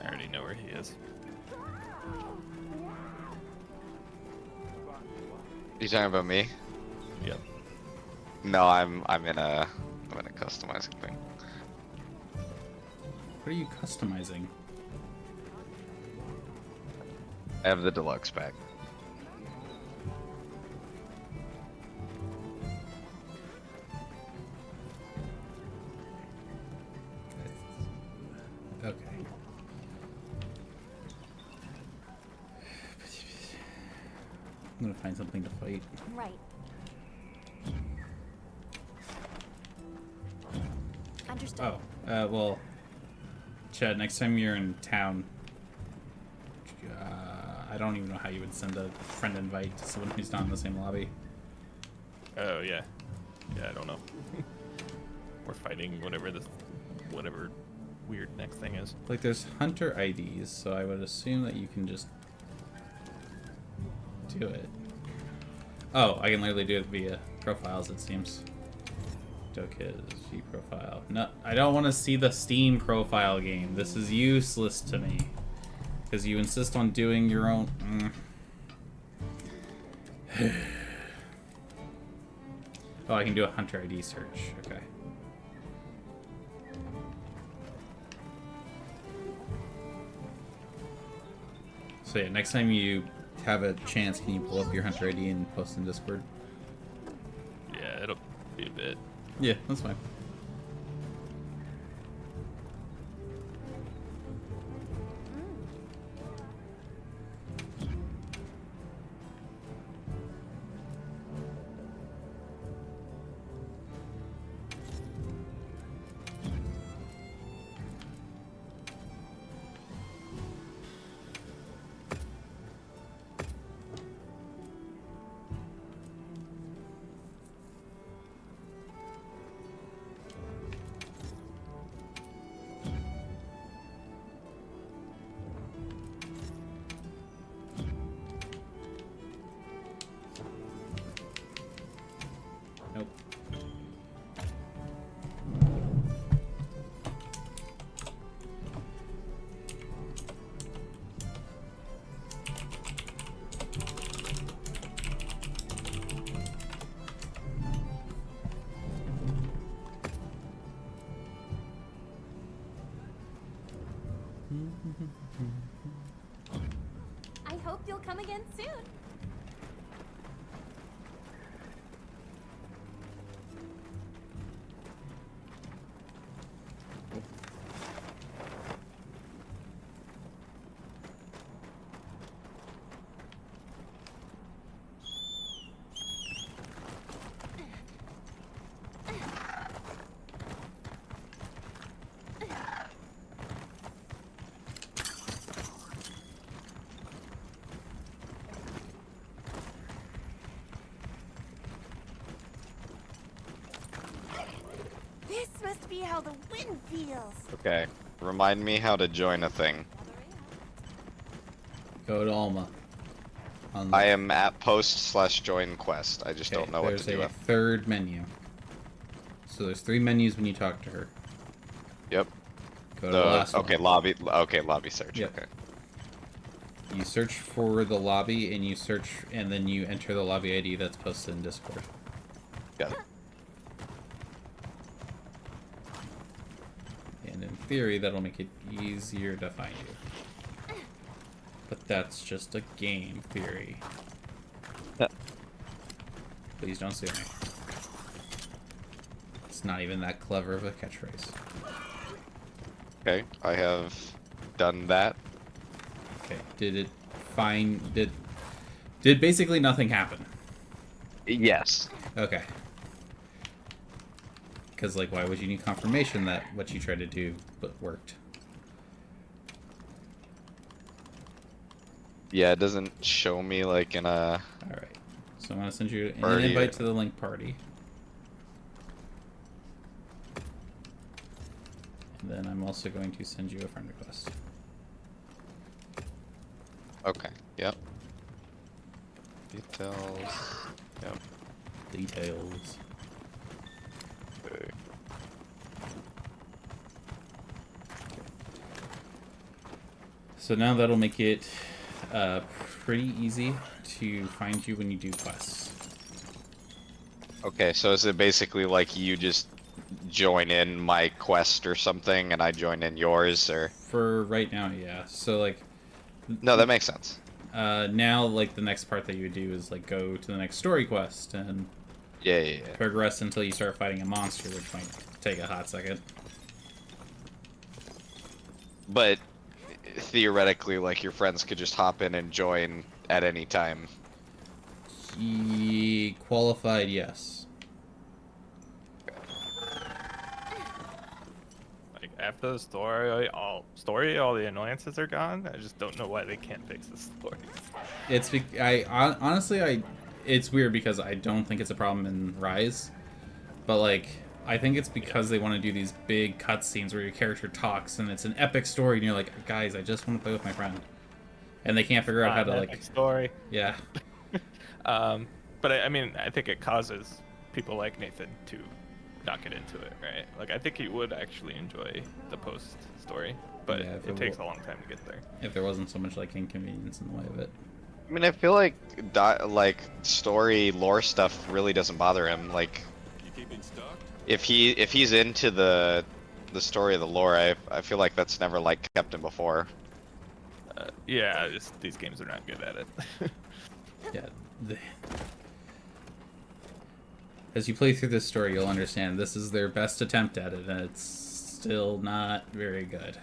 I already know where he is. is. You talking about me? Yep. No, I'm in a customizing thing. What are you customizing? I have the deluxe pack. Okay. I'm gonna find something to fight. Right. Understood. Oh, well, Chad, next time you're in town, I don't even know how you would send a friend invite to someone who's not in the same lobby. Oh yeah. Yeah, I don't know. We're fighting whatever weird next thing is. Like, there's hunter IDs, so I would assume that you can just do it. Oh, I can literally do it via profiles, it seems. Dokis, G profile. No, I don't want to see the Steam profile game. This is useless to me. Because you insist on doing your own... Oh, I can do a hunter ID search. Okay. So yeah, next time you have a chance, can you pull up your hunter ID and post in Discord? Yeah, it'll be a bit. Yeah, that's fine. Nope. I hope you'll come again soon. This must be how the wind feels. Okay. Remind me how to join a thing. Go to Alma. I am at post/join quest. I just don't know what to do. There's a third menu. So there's 3 menus when you talk to her. Yep. Go to the last okay, one. lobby. Okay, lobby search. Yep. Okay. You search for the lobby, and you search, and then you enter the lobby ID that's posted in Discord. Got it. And in theory, that'll make it easier to find you. But that's just a game theory. Please don't sue me. It's not even that clever of a catchphrase. Okay, I have done that. Okay, did it find... Did basically nothing happen? Yes. Okay. Because, like, why would you need confirmation that what you tried to do but worked? Yeah, it doesn't show me, like, in a... Alright. So I'm going to send you an Party. invite to the link party. And then I'm also going to send you a friend request. Okay, yep. Details. Yep. Details. Okay. So now that'll make it pretty easy to find you when you do quests. Okay, so is it basically like you just join in my quest or something, and I join in yours, or? For right now, yeah. So like, No, that makes sense. now like the next part that you would do is like go to the next story quest and Yeah. progress until you start fighting a monster, which might take a hot second. But theoretically, like, your friends could just hop in and join at any time. Qualified, yes. Like after the all the annoyances are gone. I just don't know why they can't fix the story. Honestly, it's weird because I don't think it's a problem in Rise, but like I think it's because they want to do these big cutscenes where your character talks and it's an epic story, and you're like, guys, I just want to play with my friend, and they can't figure out how to like story. Yeah. But I mean, I think it causes people like Nathan to not get into it, right? Like, I think he would actually enjoy the post story, but Yeah, if it takes a long time to get there. If there wasn't so much like inconvenience in the way of it. I mean, I feel like story lore stuff really doesn't bother him. Like, if he's into the story of the lore, I feel like that's never like kept him before. Yeah, these games are not good at it. Yeah. As you play through this story, you'll understand this is their best attempt at it, and it's still not very good.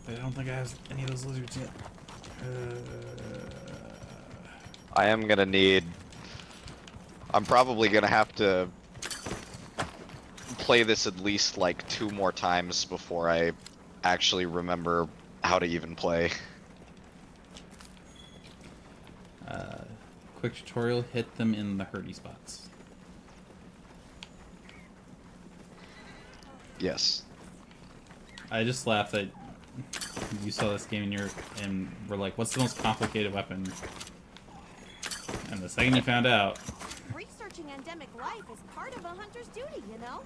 I don't think I have any of those lizards yet. I am gonna need. I'm probably gonna have to play this at least like 2 more times before I actually remember how to even play. Quick tutorial, hit them in the hurty spots. Yes. I just laughed that you saw this game and were like, what's the most complicated weapon? And the second you found out... Researching endemic life is part of a hunter's duty, you know?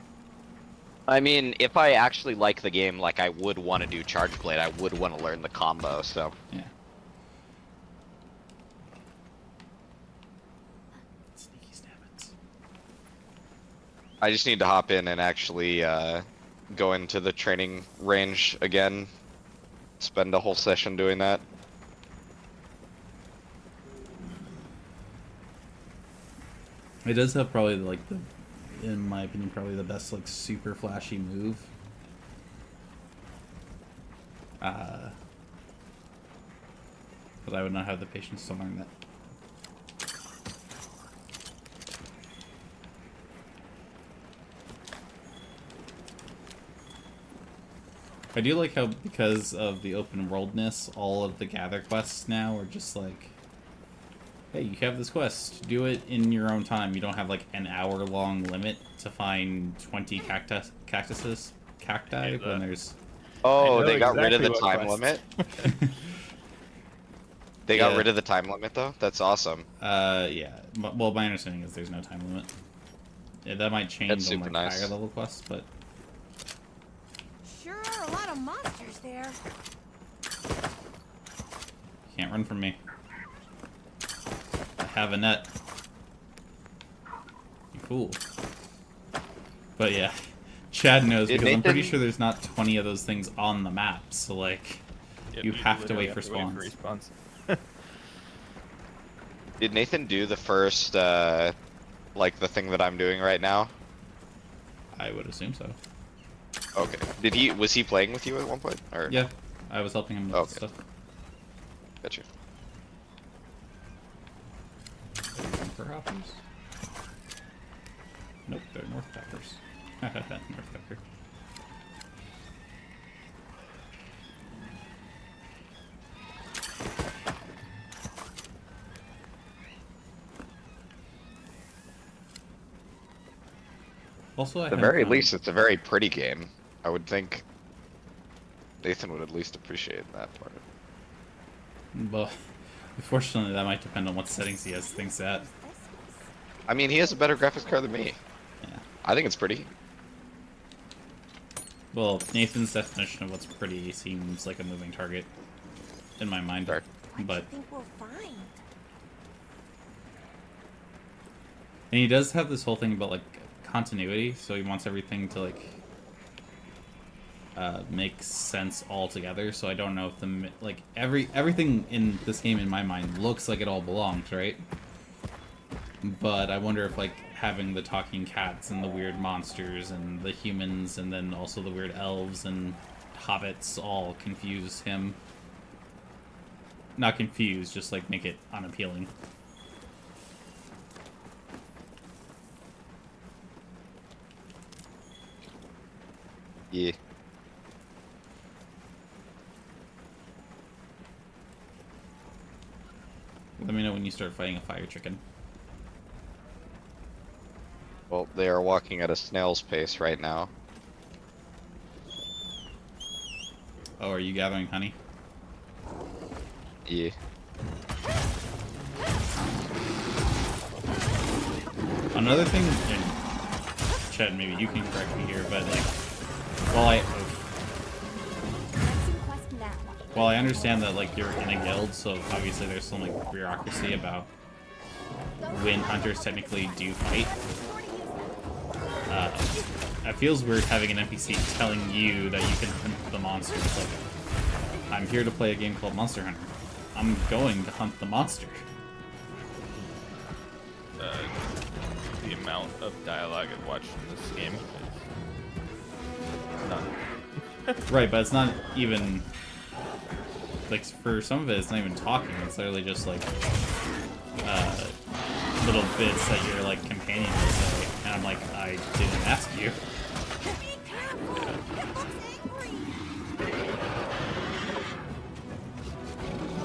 I mean, if I actually like the game, like, I would want to do Charge Blade, I would want to learn the combo, so... Yeah. Sneaky snappets. I just need to hop in and actually, go into the training range again. Spend a whole session doing that. It does have probably like in my opinion, probably the best like super flashy move. But I would not have the patience to learn that. I do like how, because of the open worldness, all of the gather quests now are just like, hey, you have this quest, do it in your own time. You don't have like an hour-long limit to find 20 cacti when there's... Oh, they got rid of the time limit? They got rid of the time limit, though? That's awesome. Yeah. Well, my understanding is there's no time limit. Yeah, that might change on like higher level quests, but... Sure are a lot of monsters there. Can't run from me. I have a net. You fool. But yeah, Chad knows because I'm pretty sure there's not 20 of those things on the map, so like, you have to wait for spawns. Did Nathan do the first, like the thing that I'm doing right now? I would assume so. Okay. Was he playing with you at one point? Or? Yeah, I was helping him with stuff. Gotcha. For hoppers? Nope, they're north peppers. North pepper. Also, At the very least, it's a very pretty game. I would think. Nathan would at least appreciate that part. But unfortunately, that might depend on what settings he has things at. I mean, he has a better graphics card than me. Yeah. I think it's pretty. Well, Nathan's definition of what's pretty seems like a moving target in my mind. Fair. But I think we'll find. and he does have this whole thing about like continuity, so he wants everything to like make sense all together. So I don't know if the like everything in this game in my mind looks like it all belongs, right? But I wonder if like having the talking cats and the weird monsters and the humans and then also the weird elves and hobbits all confuse him. Not confuse, just like make it unappealing. Yeah. Let me know when you start fighting a fire chicken. Well, they are walking at a snail's pace right now. Oh, are you gathering honey? Yeah. Another thing, and Chet, maybe you can correct me here, but like, while I understand that like you're in a guild, so obviously there's some like bureaucracy about when hunters technically do fight. It feels weird having an NPC telling you that you can hunt the monsters. Like, I'm here to play a game called Monster Hunter. I'm going to hunt the monster. The amount of dialogue I've watched in this game is none. Right, but it's not even like for some of it, it's not even talking. It's literally just like little bits that your like companion will say, and I'm like, I didn't ask you.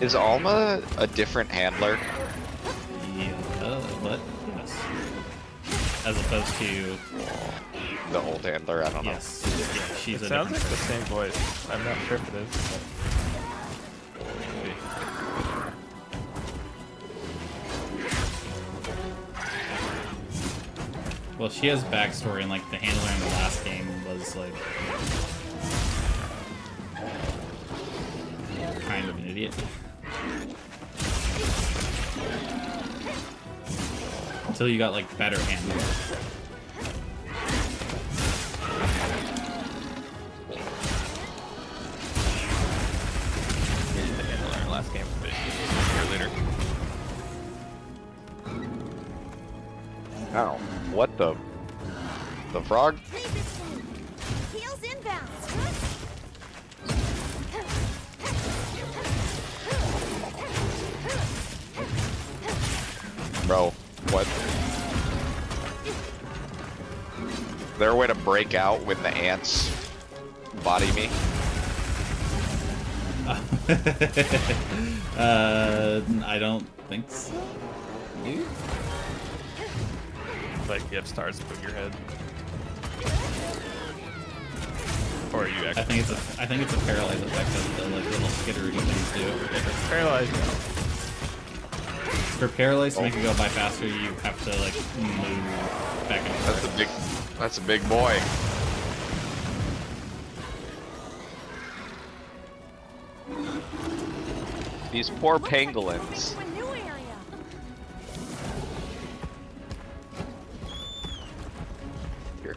Is Alma a different handler? Yeah, but yes. As opposed to The old handler, I don't know. yes, yeah, she's It a sounds like different the same voice. I'm not sure if it is. Well, she has backstory, and like the handler in the last game was like kind of an idiot. Until you got like better handlers. The handler in the last game was a year later. Ow. What the? The frog? Heels inbound. Bro, what? Is there a way to break out when the ants body me? I don't think so. Dude? Like you have stars above your head. Or you actually I think it's a paralyzed effect that the like little skittery things do. if it's paralyzed. For paralyzed to make it go by faster, you have to like move back and forth. That's a big boy. These poor pangolins. A new area. Here.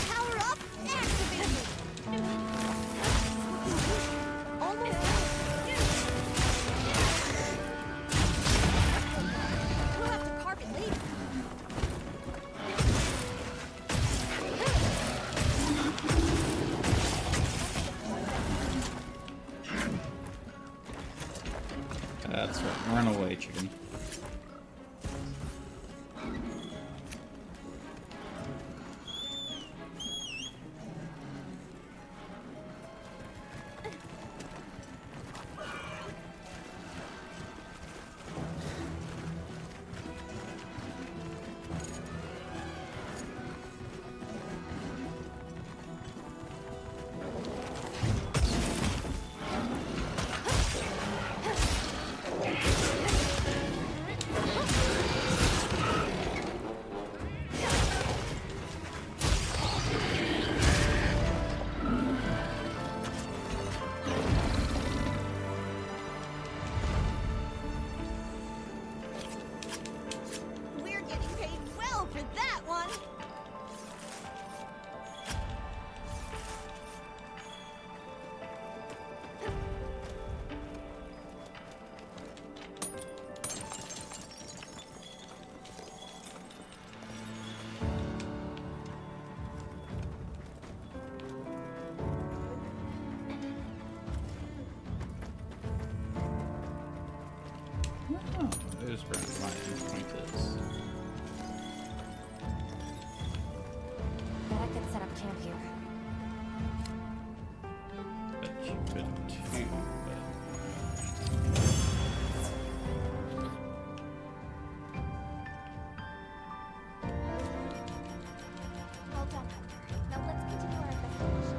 Power up. where my point is. Bet I could set up camp here. Bet you could too, but... Well done, Hunter. Now let's continue our investigation.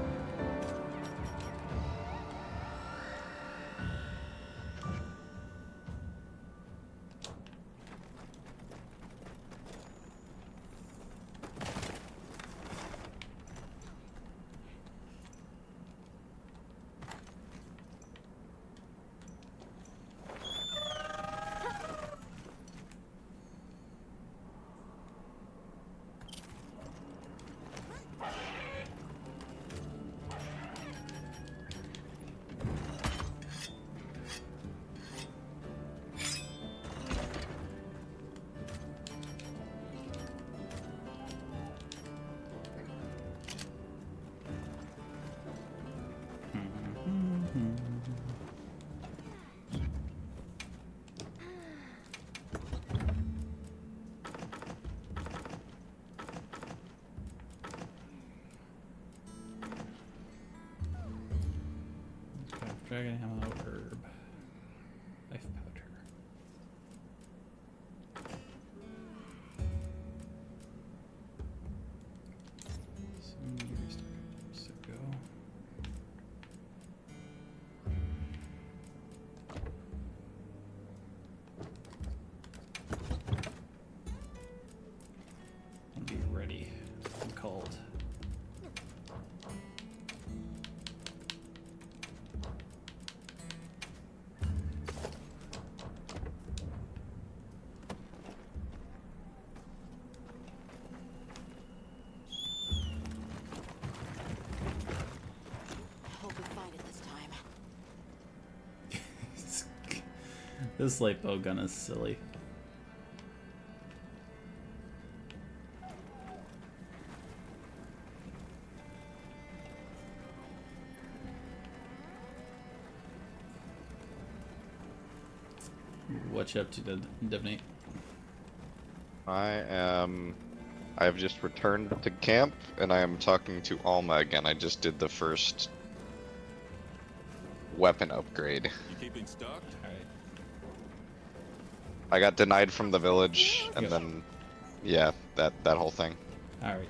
Dragon ammo herb. Life powder. Some restock items to go. I'll be ready. I'm called. This lipo gun is silly. What you up to, Divinate? I have just returned to camp, and I am talking to Alma again. I just did the first weapon upgrade. You keeping stocked? Alright. I got denied from the village, and then, yeah, that whole thing. Alright.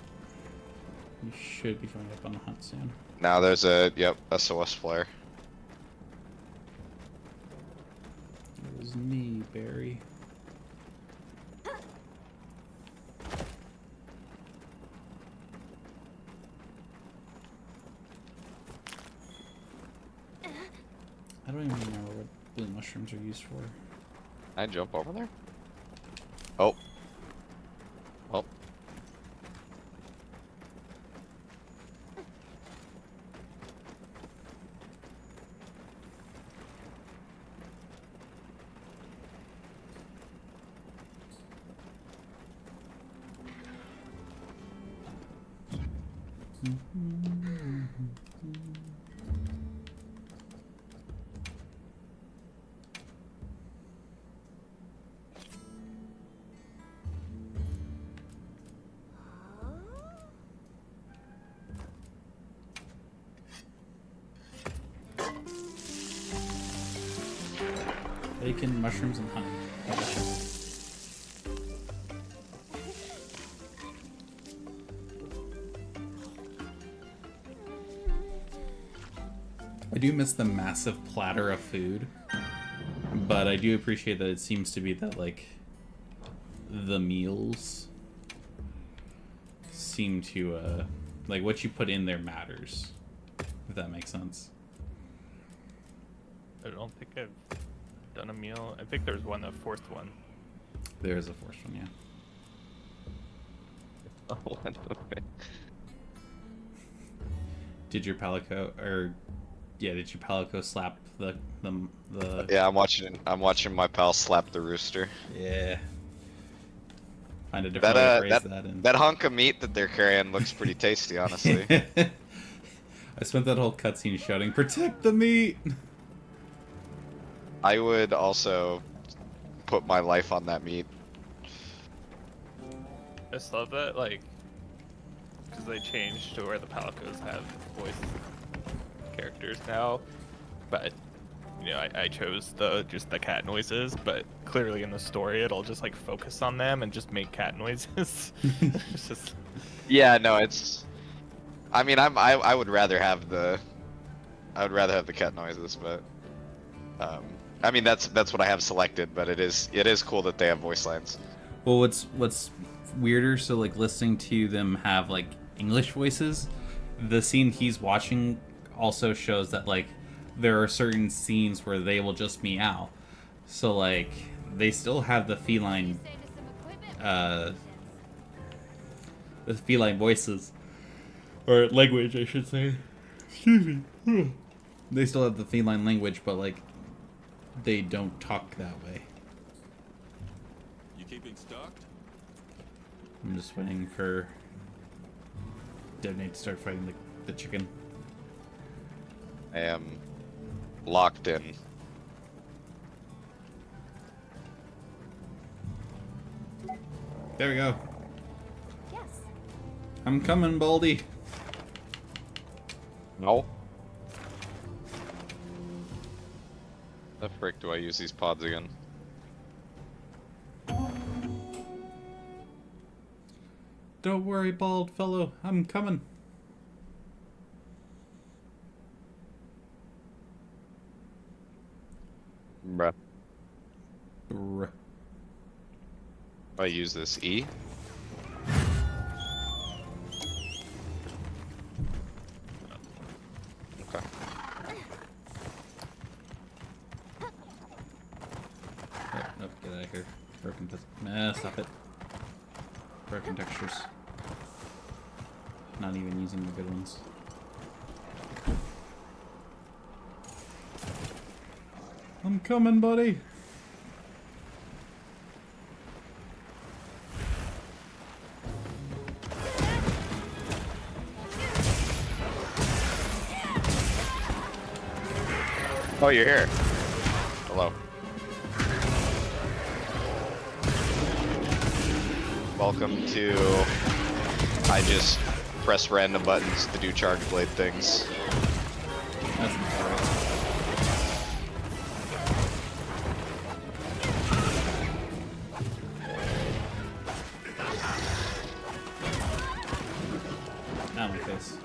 You should be coming up on the hunt soon. Now there's a, yep, SOS flare. It was me, Barry. I don't even remember what blue mushrooms are used for. Can I jump over there? Oh. Oh. Bacon, mushrooms, and honey. I do miss the massive platter of food, but I do appreciate that it seems to be that, like, the meals seem to, like, what you put in there matters, if that makes sense. I don't think I've done a meal. I think there's one, a fourth one. There is a fourth one, yeah. Oh, okay. Did your Palico, or yeah, did your Palico slap the Yeah, I'm watching my pal slap the rooster. Yeah. Find a different way to phrase that. That hunk of meat that they're carrying looks pretty tasty, honestly. I spent that whole cutscene shouting, "Protect the meat!" I would also put my life on that meat. I just love that, like, because they changed to where the Palicos have voice characters now, but you know, I chose just the cat noises, but clearly in the story it'll just like focus on them and just make cat noises. It's just Yeah, no, it's. I mean, I would rather have the cat noises, but I mean that's what I have selected. But it is cool that they have voice lines. Well, what's weirder? So like listening to them have like English voices, the scene he's watching also shows that like there are certain scenes where they will just meow. So like they still have the feline voices or language, I should say. Excuse me. They still have the feline language, but like they don't talk that way. You keeping stocked? I'm just waiting for Detonate to start fighting the chicken. I am locked in. There we go. Yes. I'm coming, Baldy. No. The frick do I use these pods again? Don't worry, bald fellow. I'm coming. Bruh. Brr. I use this E. Okay. Nope, get out of here. Broken. Stop it. Broken textures. Not even using the good ones. I'm coming, buddy. Oh, you're here. Hello. Welcome to... I just press random buttons to do charge blade things. That's alright. Not my face.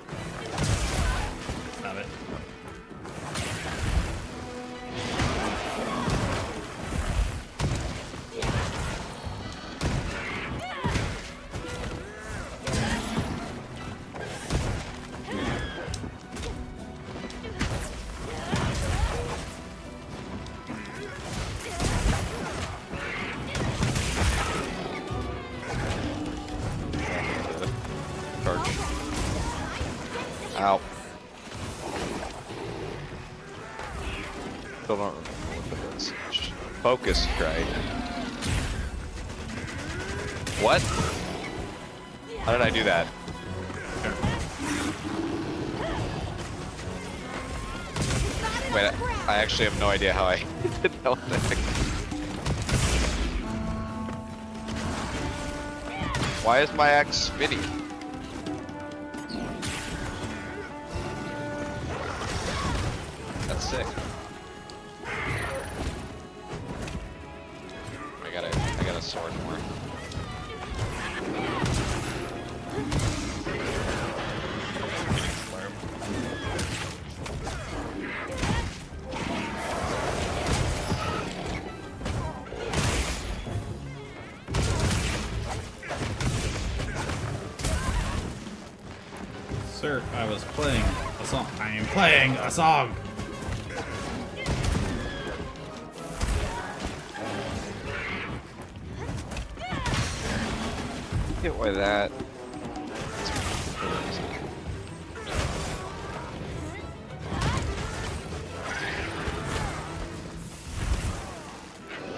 Stop it. Charge. Ow. Still don't remember what that is. Focus strike. What? How did I do that? Wait, I actually have no idea how I did that one. Why is my axe spinny? That's sick. I gotta sword more. Sir, I was playing a song. I am playing a song! Get with that.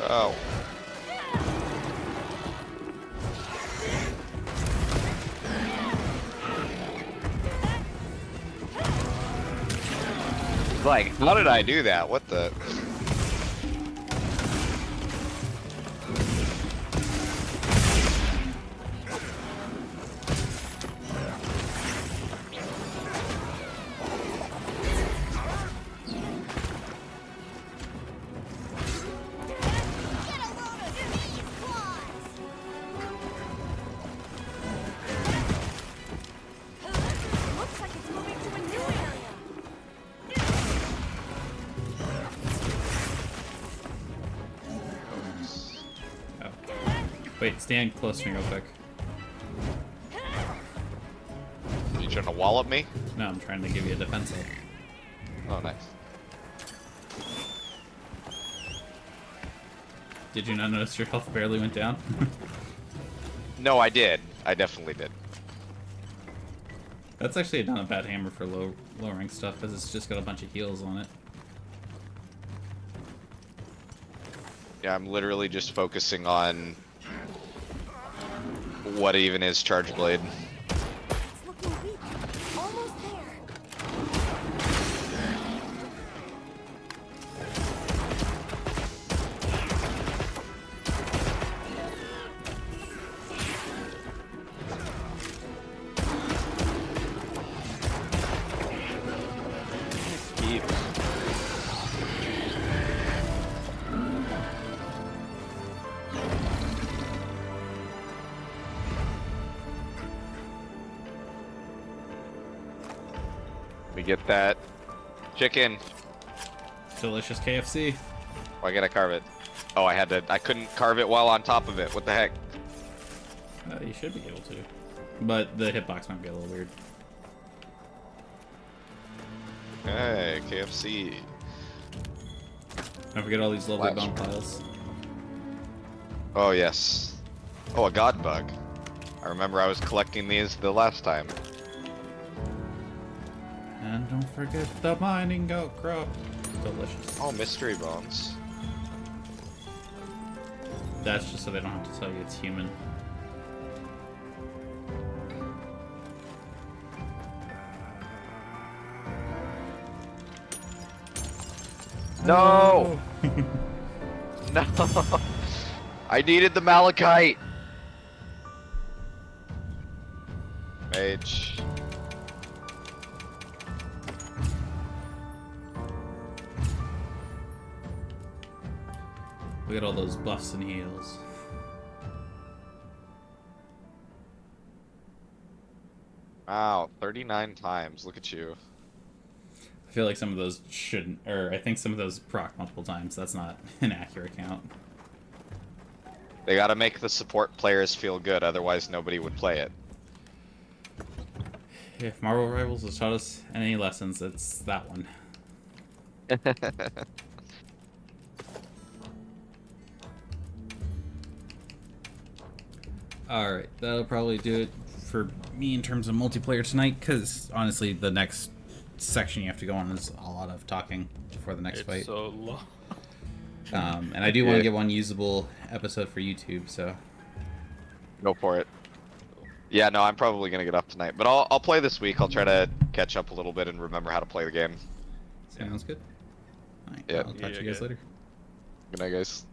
Oh. Like, how did I do that? What the? Wait, stand close to me real quick. You trying to wallop me? No, I'm trying to give you a defensive. Oh, nice. Did you not notice your health barely went down? No, I did. I definitely did. That's actually not a bad hammer for lowering stuff, because it's just got a bunch of heals on it. Yeah, I'm literally just focusing on what even is Charge Blade. It's looking weak. Almost there. Keep. We get that chicken. Delicious KFC. Why can't I carve it? Oh, I couldn't carve it while on top of it. What the heck? You should be able to. But the hitbox might be a little weird. Hey, KFC. Don't forget all these lovely Flash. bone piles. Oh, yes. Oh, a god bug. I remember I was collecting these the last time. And don't forget the mining goat crop. Delicious. Oh, mystery bones. That's just so they don't have to tell you it's human. No! No! I needed the malachite! Mage. Look at all those buffs and heals. Wow, 39 times. Look at you. I feel like some of those shouldn't, or I think some of those proc multiple times. That's not an accurate count. They gotta make the support players feel good, otherwise nobody would play it. If Marvel Rivals has taught us any lessons, it's that one. Alright, that'll probably do it for me in terms of multiplayer tonight, because honestly, the next section you have to go on is a lot of talking before the next fight. It's so long. And I do want to get one usable episode for YouTube, so... Go for it. Yeah, no, I'm probably gonna get up tonight, but I'll play this week. I'll try to catch up a little bit and remember how to play the game. Sounds good. Alright, Yep. I'll talk to you guys later. Good night, guys.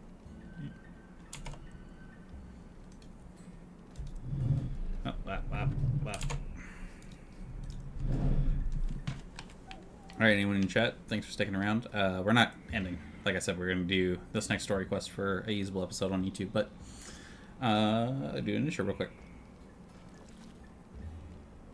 Oh, Alright, anyone in chat, thanks for sticking around. We're not ending. Like I said, we're going to do this next story quest for a usable episode on YouTube, but do an intro real quick.